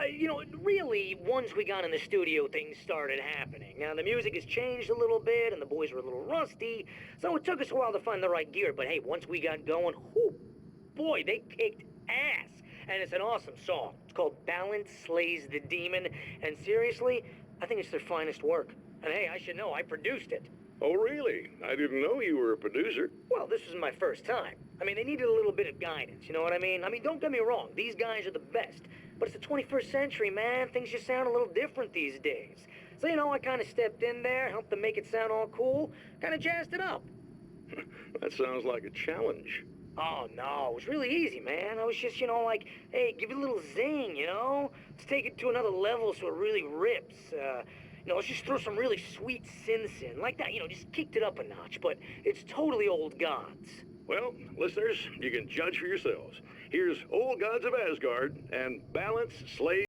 Speaker 7: really, once we got in the studio, things started happening. Now, the music has changed a little bit, and the boys were a little rusty, so it took us a while to find the right gear. But hey, once we got going, boy, they kicked ass. And it's an awesome song. It's called Balance Slays the Demon, and seriously, I think it's their finest work. And hey, I should know, I produced it.
Speaker 6: Oh, really? I didn't know you were a producer.
Speaker 7: Well, this was my first time. I mean, they needed a little bit of guidance, you know what I mean? Don't get me wrong, these guys are the best. But it's the 21st century, man. Things just sound a little different these days. So, I kind of stepped in there, helped them make it sound all cool, kind of jazzed it up.
Speaker 6: That sounds like a challenge.
Speaker 7: Oh, no, it was really easy, man. I was just, hey, give it a little zing, Let's take it to another level so it really rips. Let's just throw some really sweet synths in. Like that, just kicked it up a notch. But it's totally Old Gods.
Speaker 6: Well, listeners, you can judge for yourselves. Here's Old Gods of Asgard and Balance Slays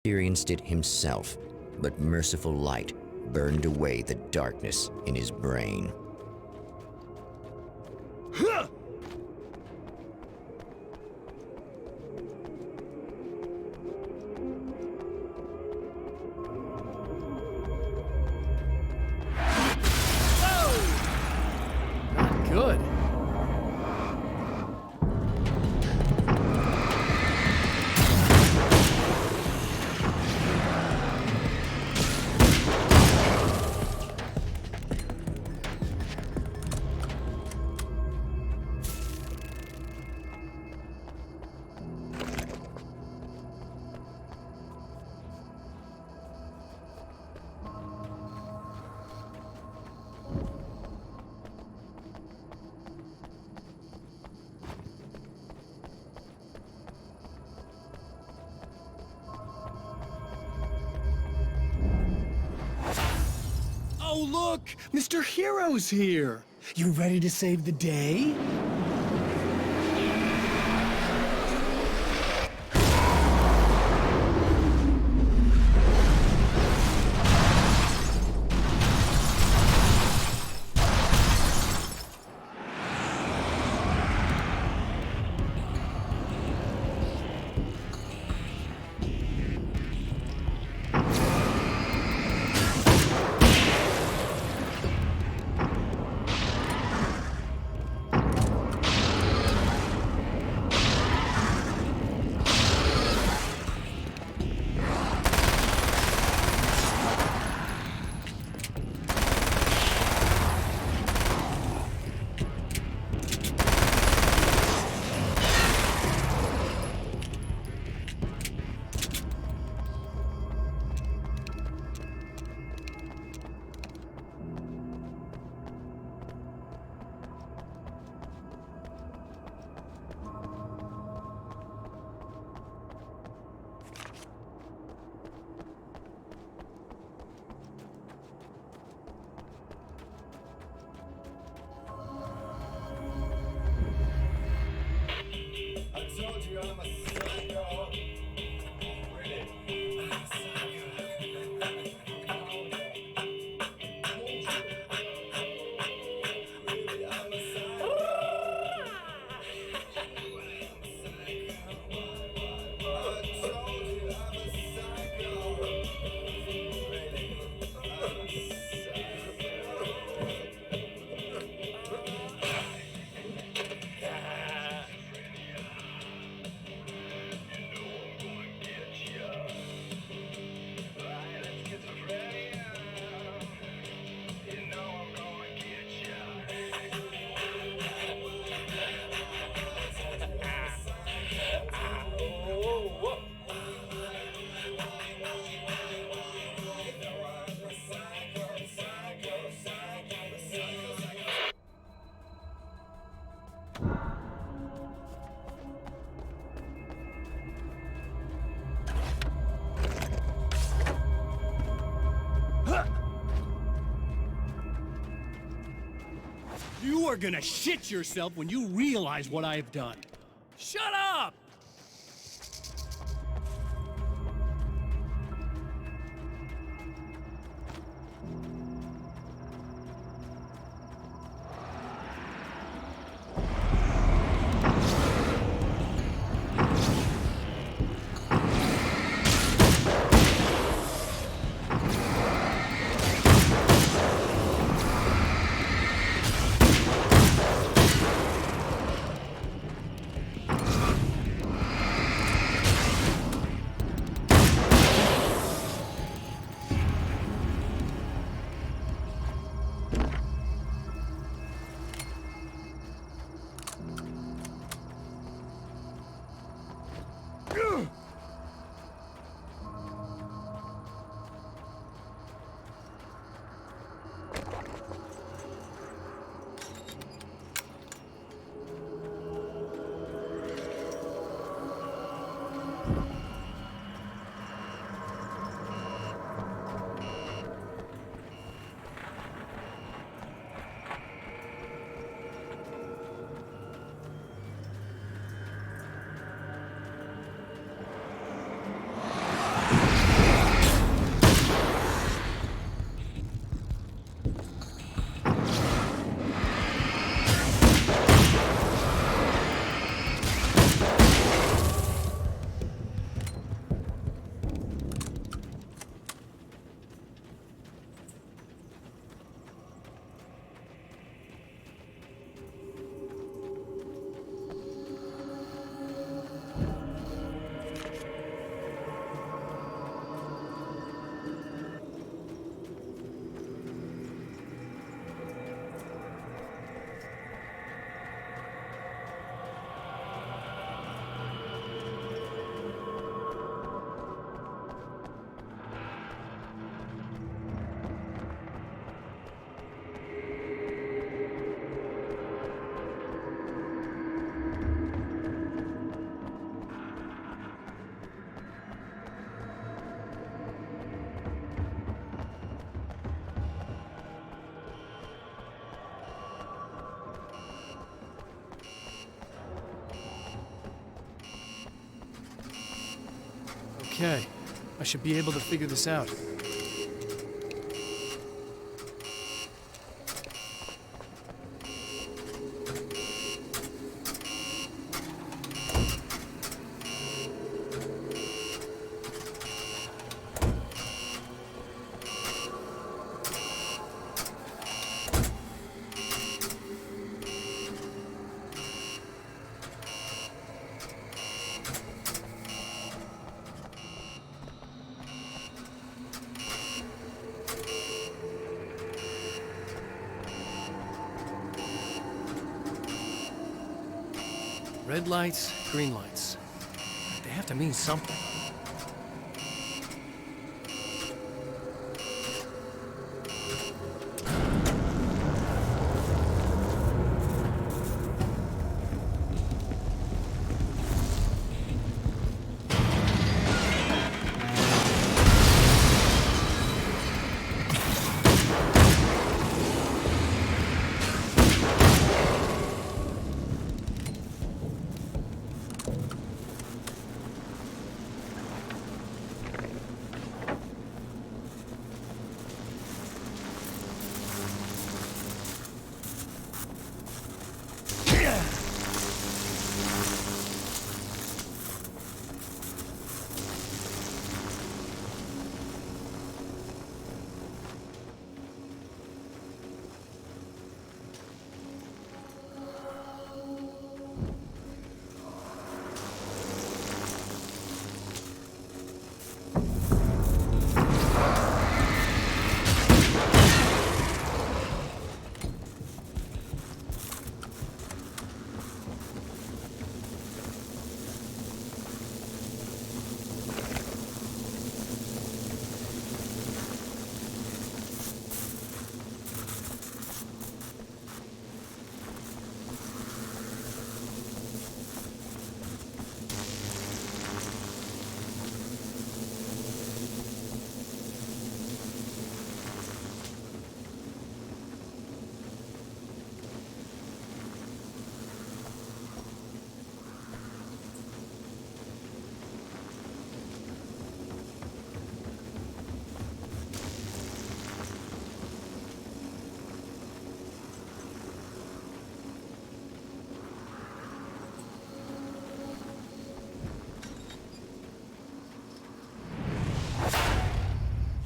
Speaker 1: experienced it himself, but merciful light burned away the darkness in his brain.
Speaker 5: Not good. Oh, look! Mr. Hero's here! You ready to save the day? You are gonna shit yourself when you realize what I have done. Shut up! Okay, I should be able to figure this out. Red lights, green lights. They have to mean something.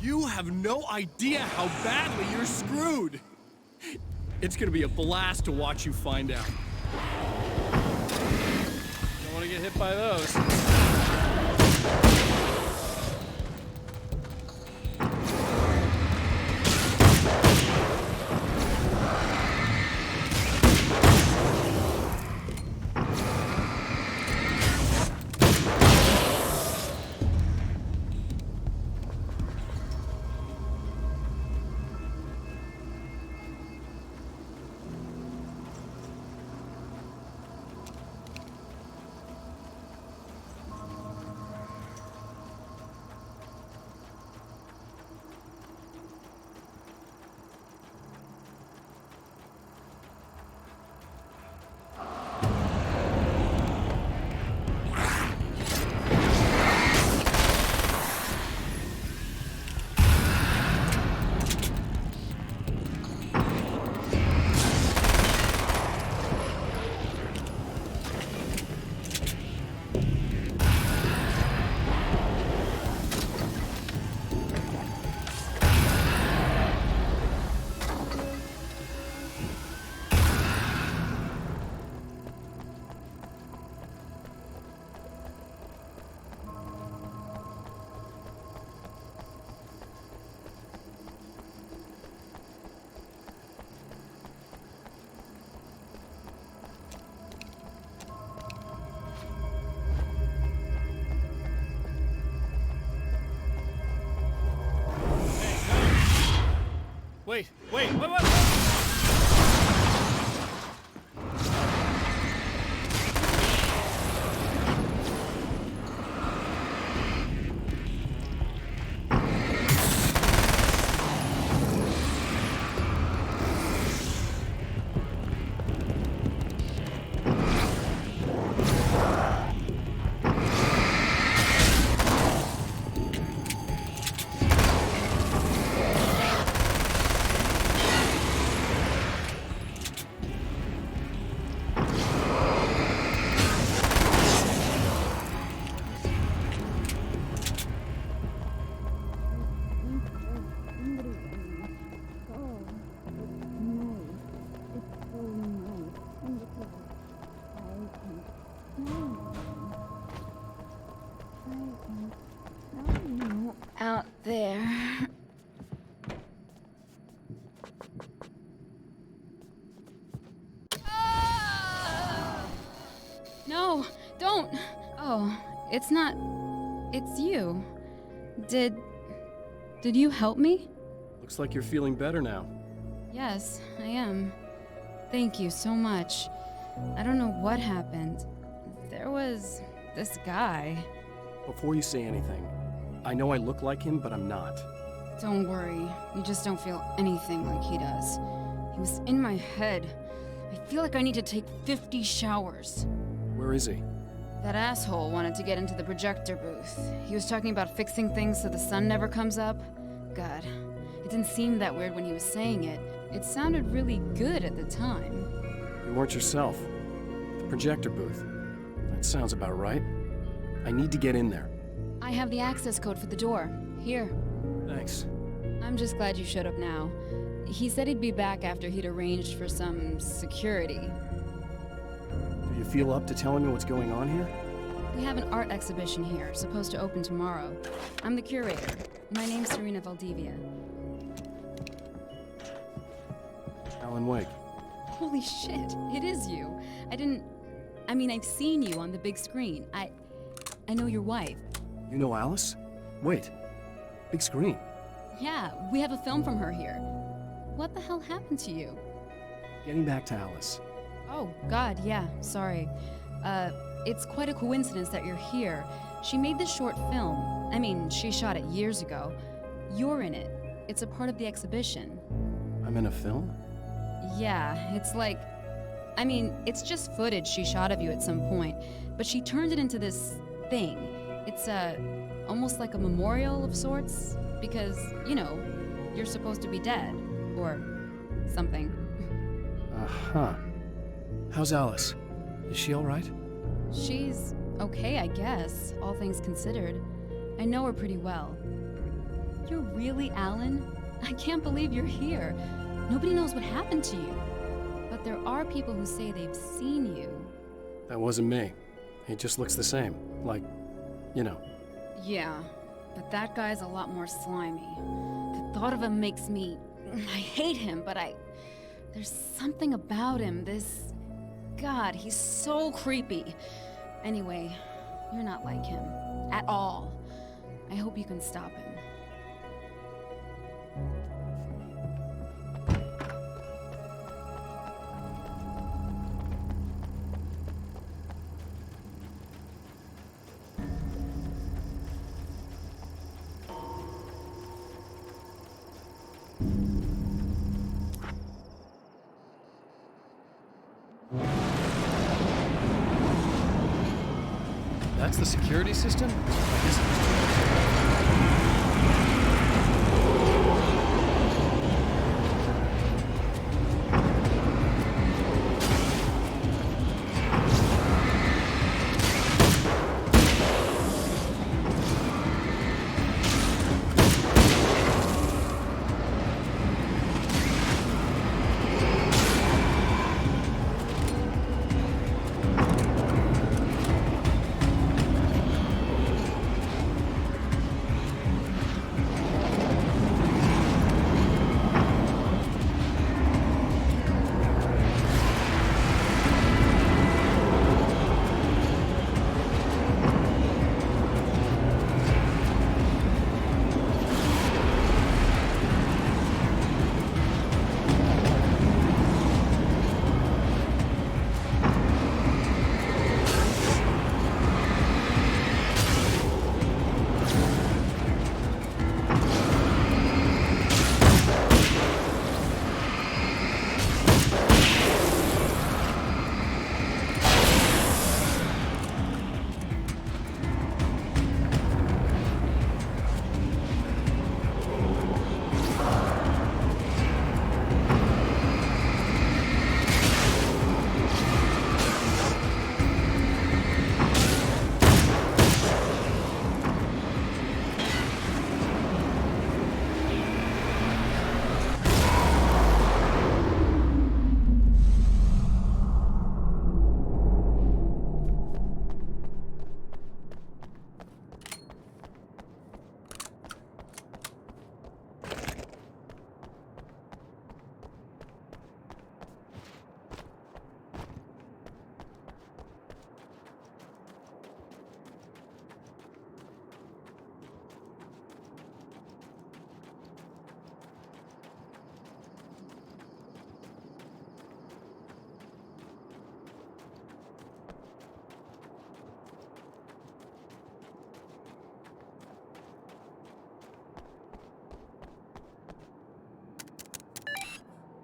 Speaker 5: You have no idea how badly you're screwed! It's gonna be a blast to watch you find out. Don't want to get hit by those. Wait.
Speaker 4: Don't! Oh, it's not... It's you. Did you help me?
Speaker 5: Looks like you're feeling better now.
Speaker 4: Yes, I am. Thank you so much. I don't know what happened. There was this guy.
Speaker 5: Before you say anything, I know I look like him, but I'm not.
Speaker 4: Don't worry. You just don't feel anything like he does. He was in my head. I feel like I need to take 50 showers.
Speaker 5: Where is he?
Speaker 4: That asshole wanted to get into the projector booth. He was talking about fixing things so the sun never comes up. God, it didn't seem that weird when he was saying it. It sounded really good at the time.
Speaker 5: You weren't yourself. The projector booth. That sounds about right. I need to get in there.
Speaker 4: I have the access code for the door. Here.
Speaker 5: Thanks.
Speaker 4: I'm just glad you showed up now. He said he'd be back after he'd arranged for some security.
Speaker 5: Do you feel up to telling me what's going on here?
Speaker 4: We have an art exhibition here, supposed to open tomorrow. I'm the curator. My name's Serena Valdivia.
Speaker 5: Alan Wake.
Speaker 4: Holy shit, it is you. I've seen you on the big screen. I know your wife.
Speaker 5: You know Alice? Wait. Big screen.
Speaker 4: Yeah, we have a film from her here. What the hell happened to you?
Speaker 5: Getting back to Alice.
Speaker 4: Oh, God, yeah, sorry. It's quite a coincidence that you're here. She made this short film. She shot it years ago. You're in it. It's a part of the exhibition.
Speaker 5: I'm in a film?
Speaker 4: Yeah, it's just footage she shot of you at some point, but she turned it into this thing. It's almost like a memorial of sorts, because, you're supposed to be dead, or something.
Speaker 5: Uh-huh. How's Alice? Is she all right?
Speaker 4: She's okay, I guess, all things considered. I know her pretty well. You're really Alan? I can't believe you're here. Nobody knows what happened to you. But there are people who say they've seen you.
Speaker 5: That wasn't me. He just looks the same. Like,
Speaker 4: Yeah, but that guy's a lot more slimy. The thought of him makes me... I hate him, but there's something about him, God, he's so creepy. Anyway, you're not like him. At all. I hope you can stop him.
Speaker 5: That's the security system? I guess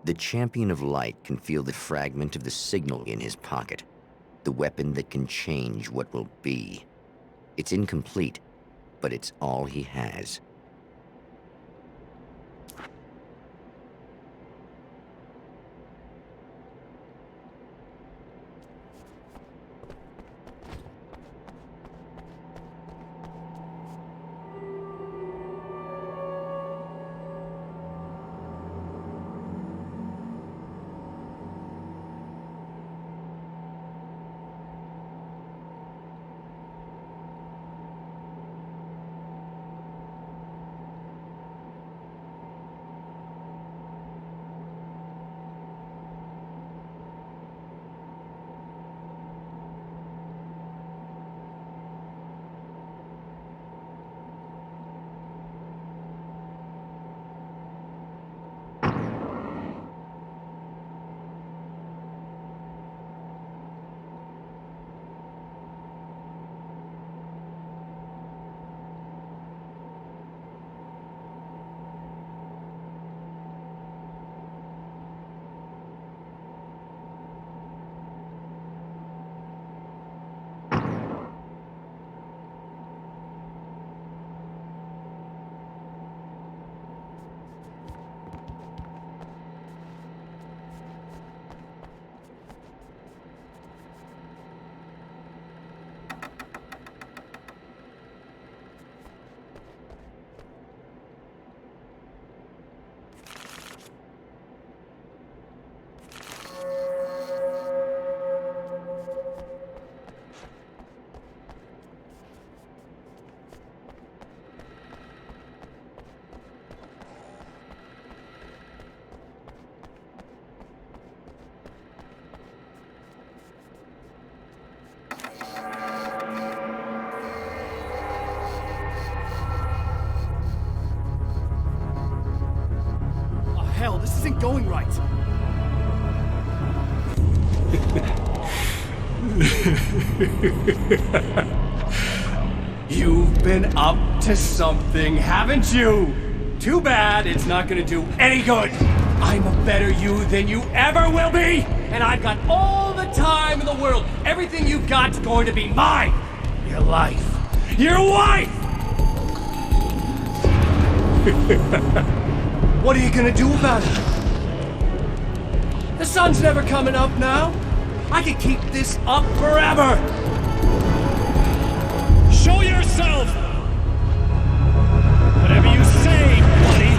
Speaker 1: The champion of light can feel the fragment of the signal in his pocket, the weapon that can change what will be. It's incomplete, but it's all he has.
Speaker 5: Hell, this isn't going right.
Speaker 3: You've been up to something, haven't you? Too bad it's not gonna do any good. I'm a better you than you ever will be, and I've got all the time in the world. Everything you've got's going to be mine. Your life. Your wife! What are you gonna do about it? The sun's never coming up now. I can keep this up forever. Show yourself! Whatever you say, buddy.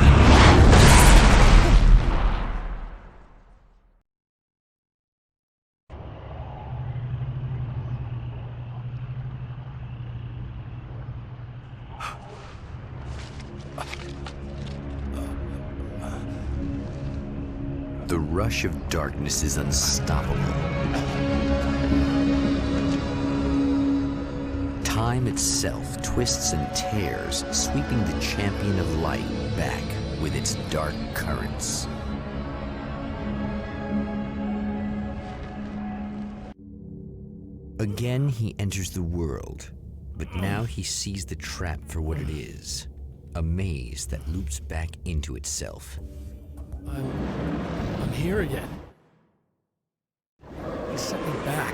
Speaker 1: The rush of darkness is unstoppable. Time itself twists and tears, sweeping the champion of light back with its dark currents. Again, he enters the world, but now he sees the trap for what it is, a maze that loops back into itself.
Speaker 5: I'm here again. He sent me back.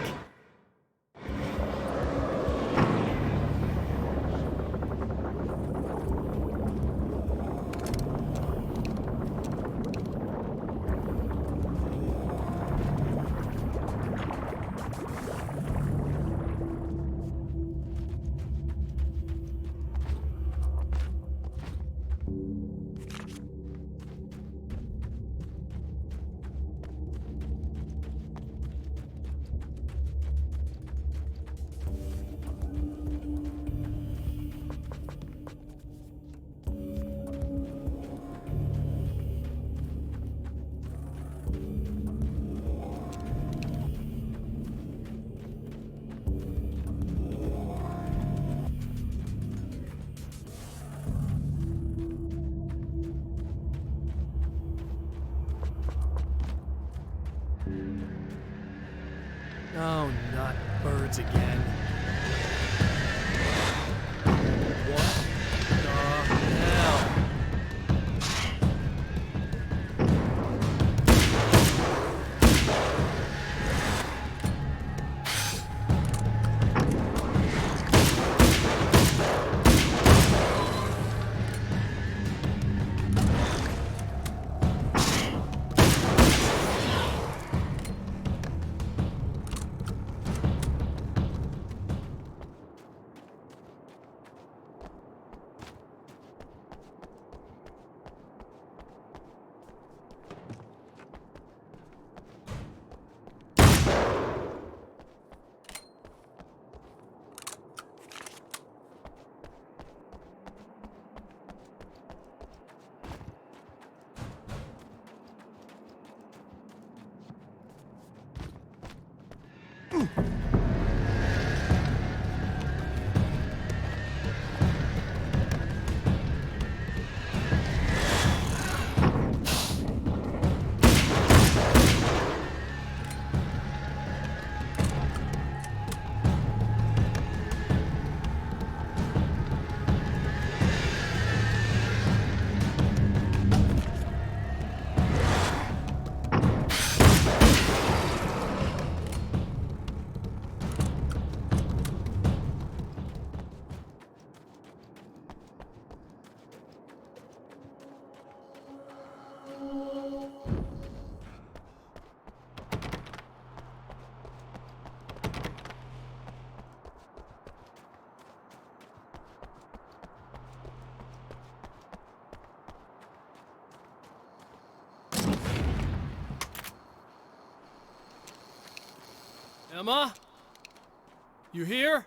Speaker 5: Oh, not birds again. What the hell? wrong? Emma? You here?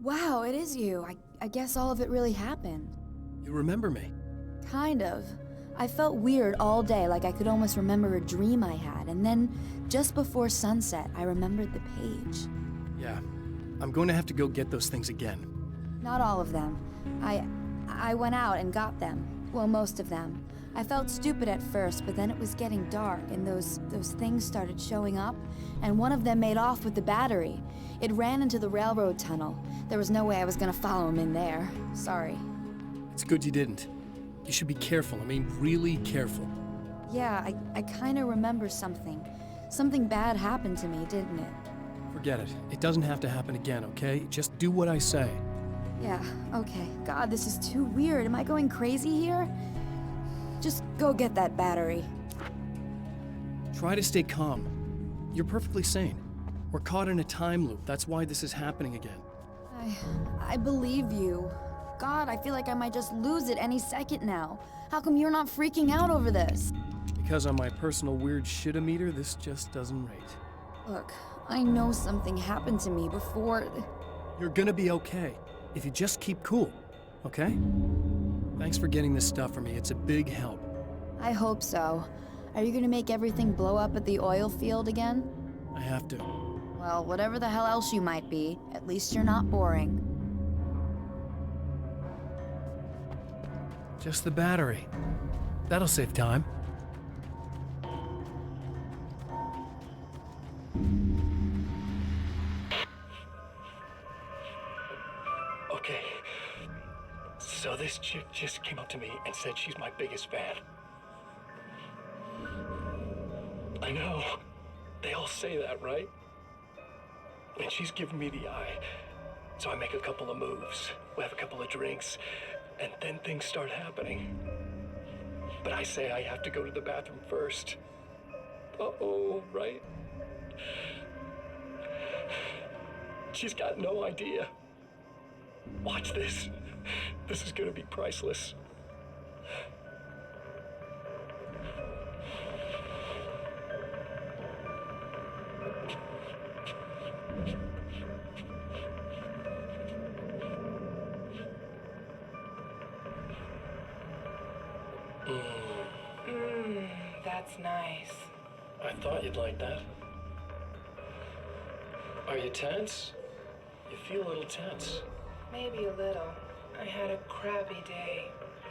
Speaker 4: Wow, it is you. I guess all of it really happened.
Speaker 5: You remember me?
Speaker 4: Kind of. I felt weird all day, like I could almost remember a dream I had, and then, just before sunset, I remembered the page.
Speaker 5: Yeah. I'm going to have to go get those things again.
Speaker 4: Not all of them. I went out and got them. Well, most of them. I felt stupid at first, but then it was getting dark, and those things started showing up, and one of them made off with the battery. It ran into the railroad tunnel. There was no way I was gonna follow him in there. Sorry.
Speaker 5: It's good you didn't. You should be careful. I mean, really careful.
Speaker 4: Yeah, I kinda remember something. Something bad happened to me, didn't it?
Speaker 5: Forget it. It doesn't have to happen again, okay? Just do what I say.
Speaker 4: Yeah, okay. God, this is too weird. Am I going crazy here? Just go get that battery.
Speaker 5: Try to stay calm. You're perfectly sane. We're caught in a time loop. That's why this is happening again.
Speaker 4: I believe you. God, I feel like I might just lose it any second now. How come you're not freaking out over this?
Speaker 5: Because on my personal weird shit-o-meter, this just doesn't rate.
Speaker 4: Look, I know something happened to me before...
Speaker 5: You're gonna be okay, if you just keep cool, okay? Thanks for getting this stuff for me. It's a big help.
Speaker 4: I hope so. Are you gonna make everything blow up at the oil field again?
Speaker 5: I have to.
Speaker 4: Well, whatever the hell else you might be, at least you're not boring.
Speaker 5: Just the battery. That'll save time.
Speaker 2: Okay. So this chick just came up to me and said she's my biggest fan. I know. They all say that, right? And she's giving me the eye. So I make a couple of moves. We have a couple of drinks. And then things start happening. But I say I have to go to the bathroom first. Uh-oh, right? She's got no idea. Watch this. This is gonna be priceless.
Speaker 11: That's nice.
Speaker 2: I thought you'd like that. Are you tense? You feel a little tense.
Speaker 11: Maybe a little. I had a crappy day.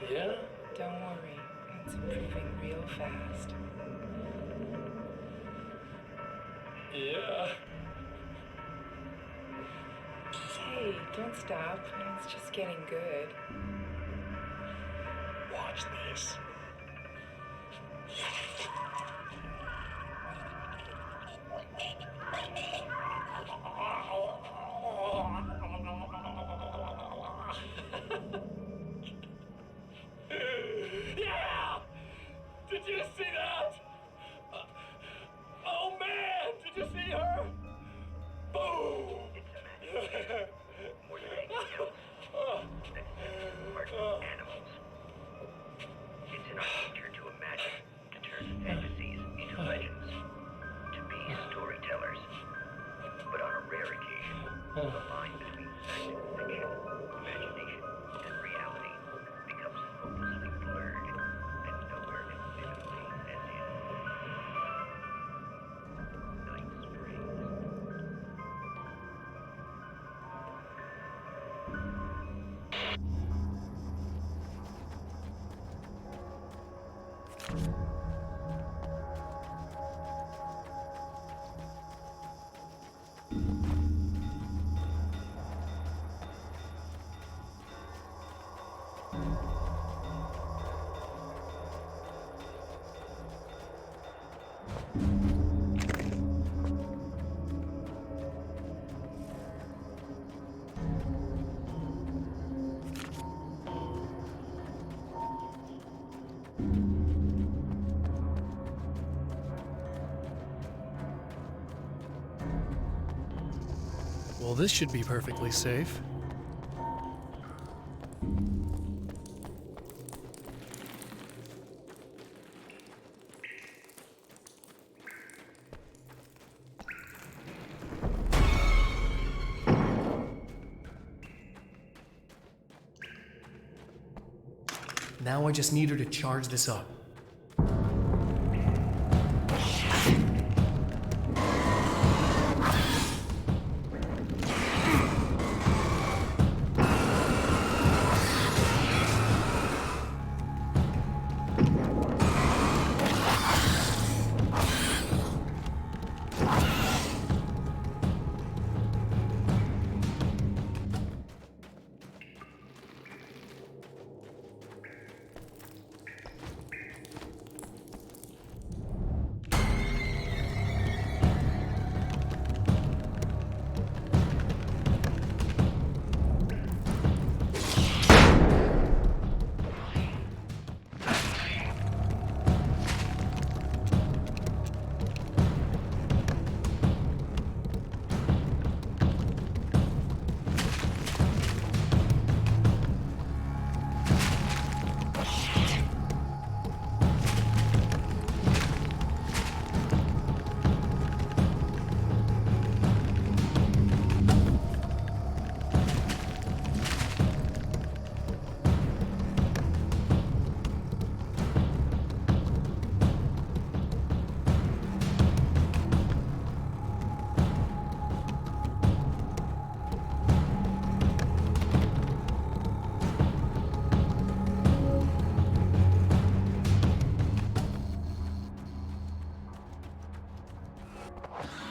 Speaker 2: Yeah?
Speaker 11: Don't worry. It's improving real fast.
Speaker 2: Yeah.
Speaker 11: Hey, don't stop. It's just getting good.
Speaker 2: Watch this. Yeah! Did you see that? Oh man! Did you see her? Boom!
Speaker 8: More than anything else, that humans are animals. It's in our nature to imagine, to turn fantasies into legends.
Speaker 7: line between fact and fiction, imagination and reality becomes hopelessly blurred, and nowhere can visually as in Night Springs.
Speaker 5: Well, this should be perfectly safe. Now I just need her to charge this up.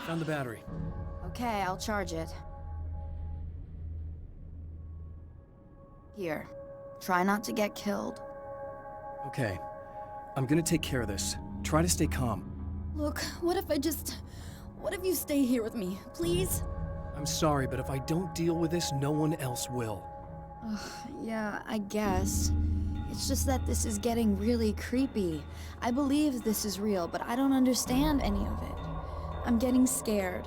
Speaker 5: Found the battery.
Speaker 4: Okay, I'll charge it. Here. Try not to get killed.
Speaker 5: Okay. I'm gonna take care of this. Try to stay calm.
Speaker 4: Look, what if you stay here with me, please?
Speaker 5: I'm sorry, but if I don't deal with this, no one else will.
Speaker 4: Yeah, I guess. It's just that this is getting really creepy. I believe this is real, but I don't understand any of it. I'm getting scared.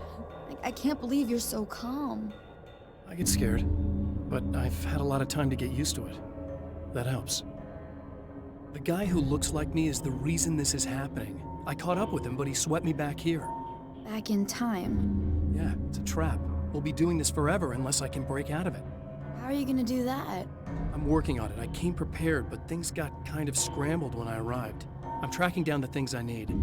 Speaker 4: I can't believe you're so calm.
Speaker 5: I get scared, but I've had a lot of time to get used to it. That helps. The guy who looks like me is the reason this is happening. I caught up with him, but he swept me back here.
Speaker 4: Back in time.
Speaker 5: Yeah, it's a trap. We'll be doing this forever unless I can break out of it.
Speaker 4: How are you gonna do that?
Speaker 5: I'm working on it. I came prepared, but things got kind of scrambled when I arrived. I'm tracking down the things I need.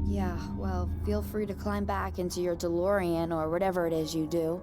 Speaker 4: Yeah, well, feel free to climb back into your DeLorean or whatever it is you do.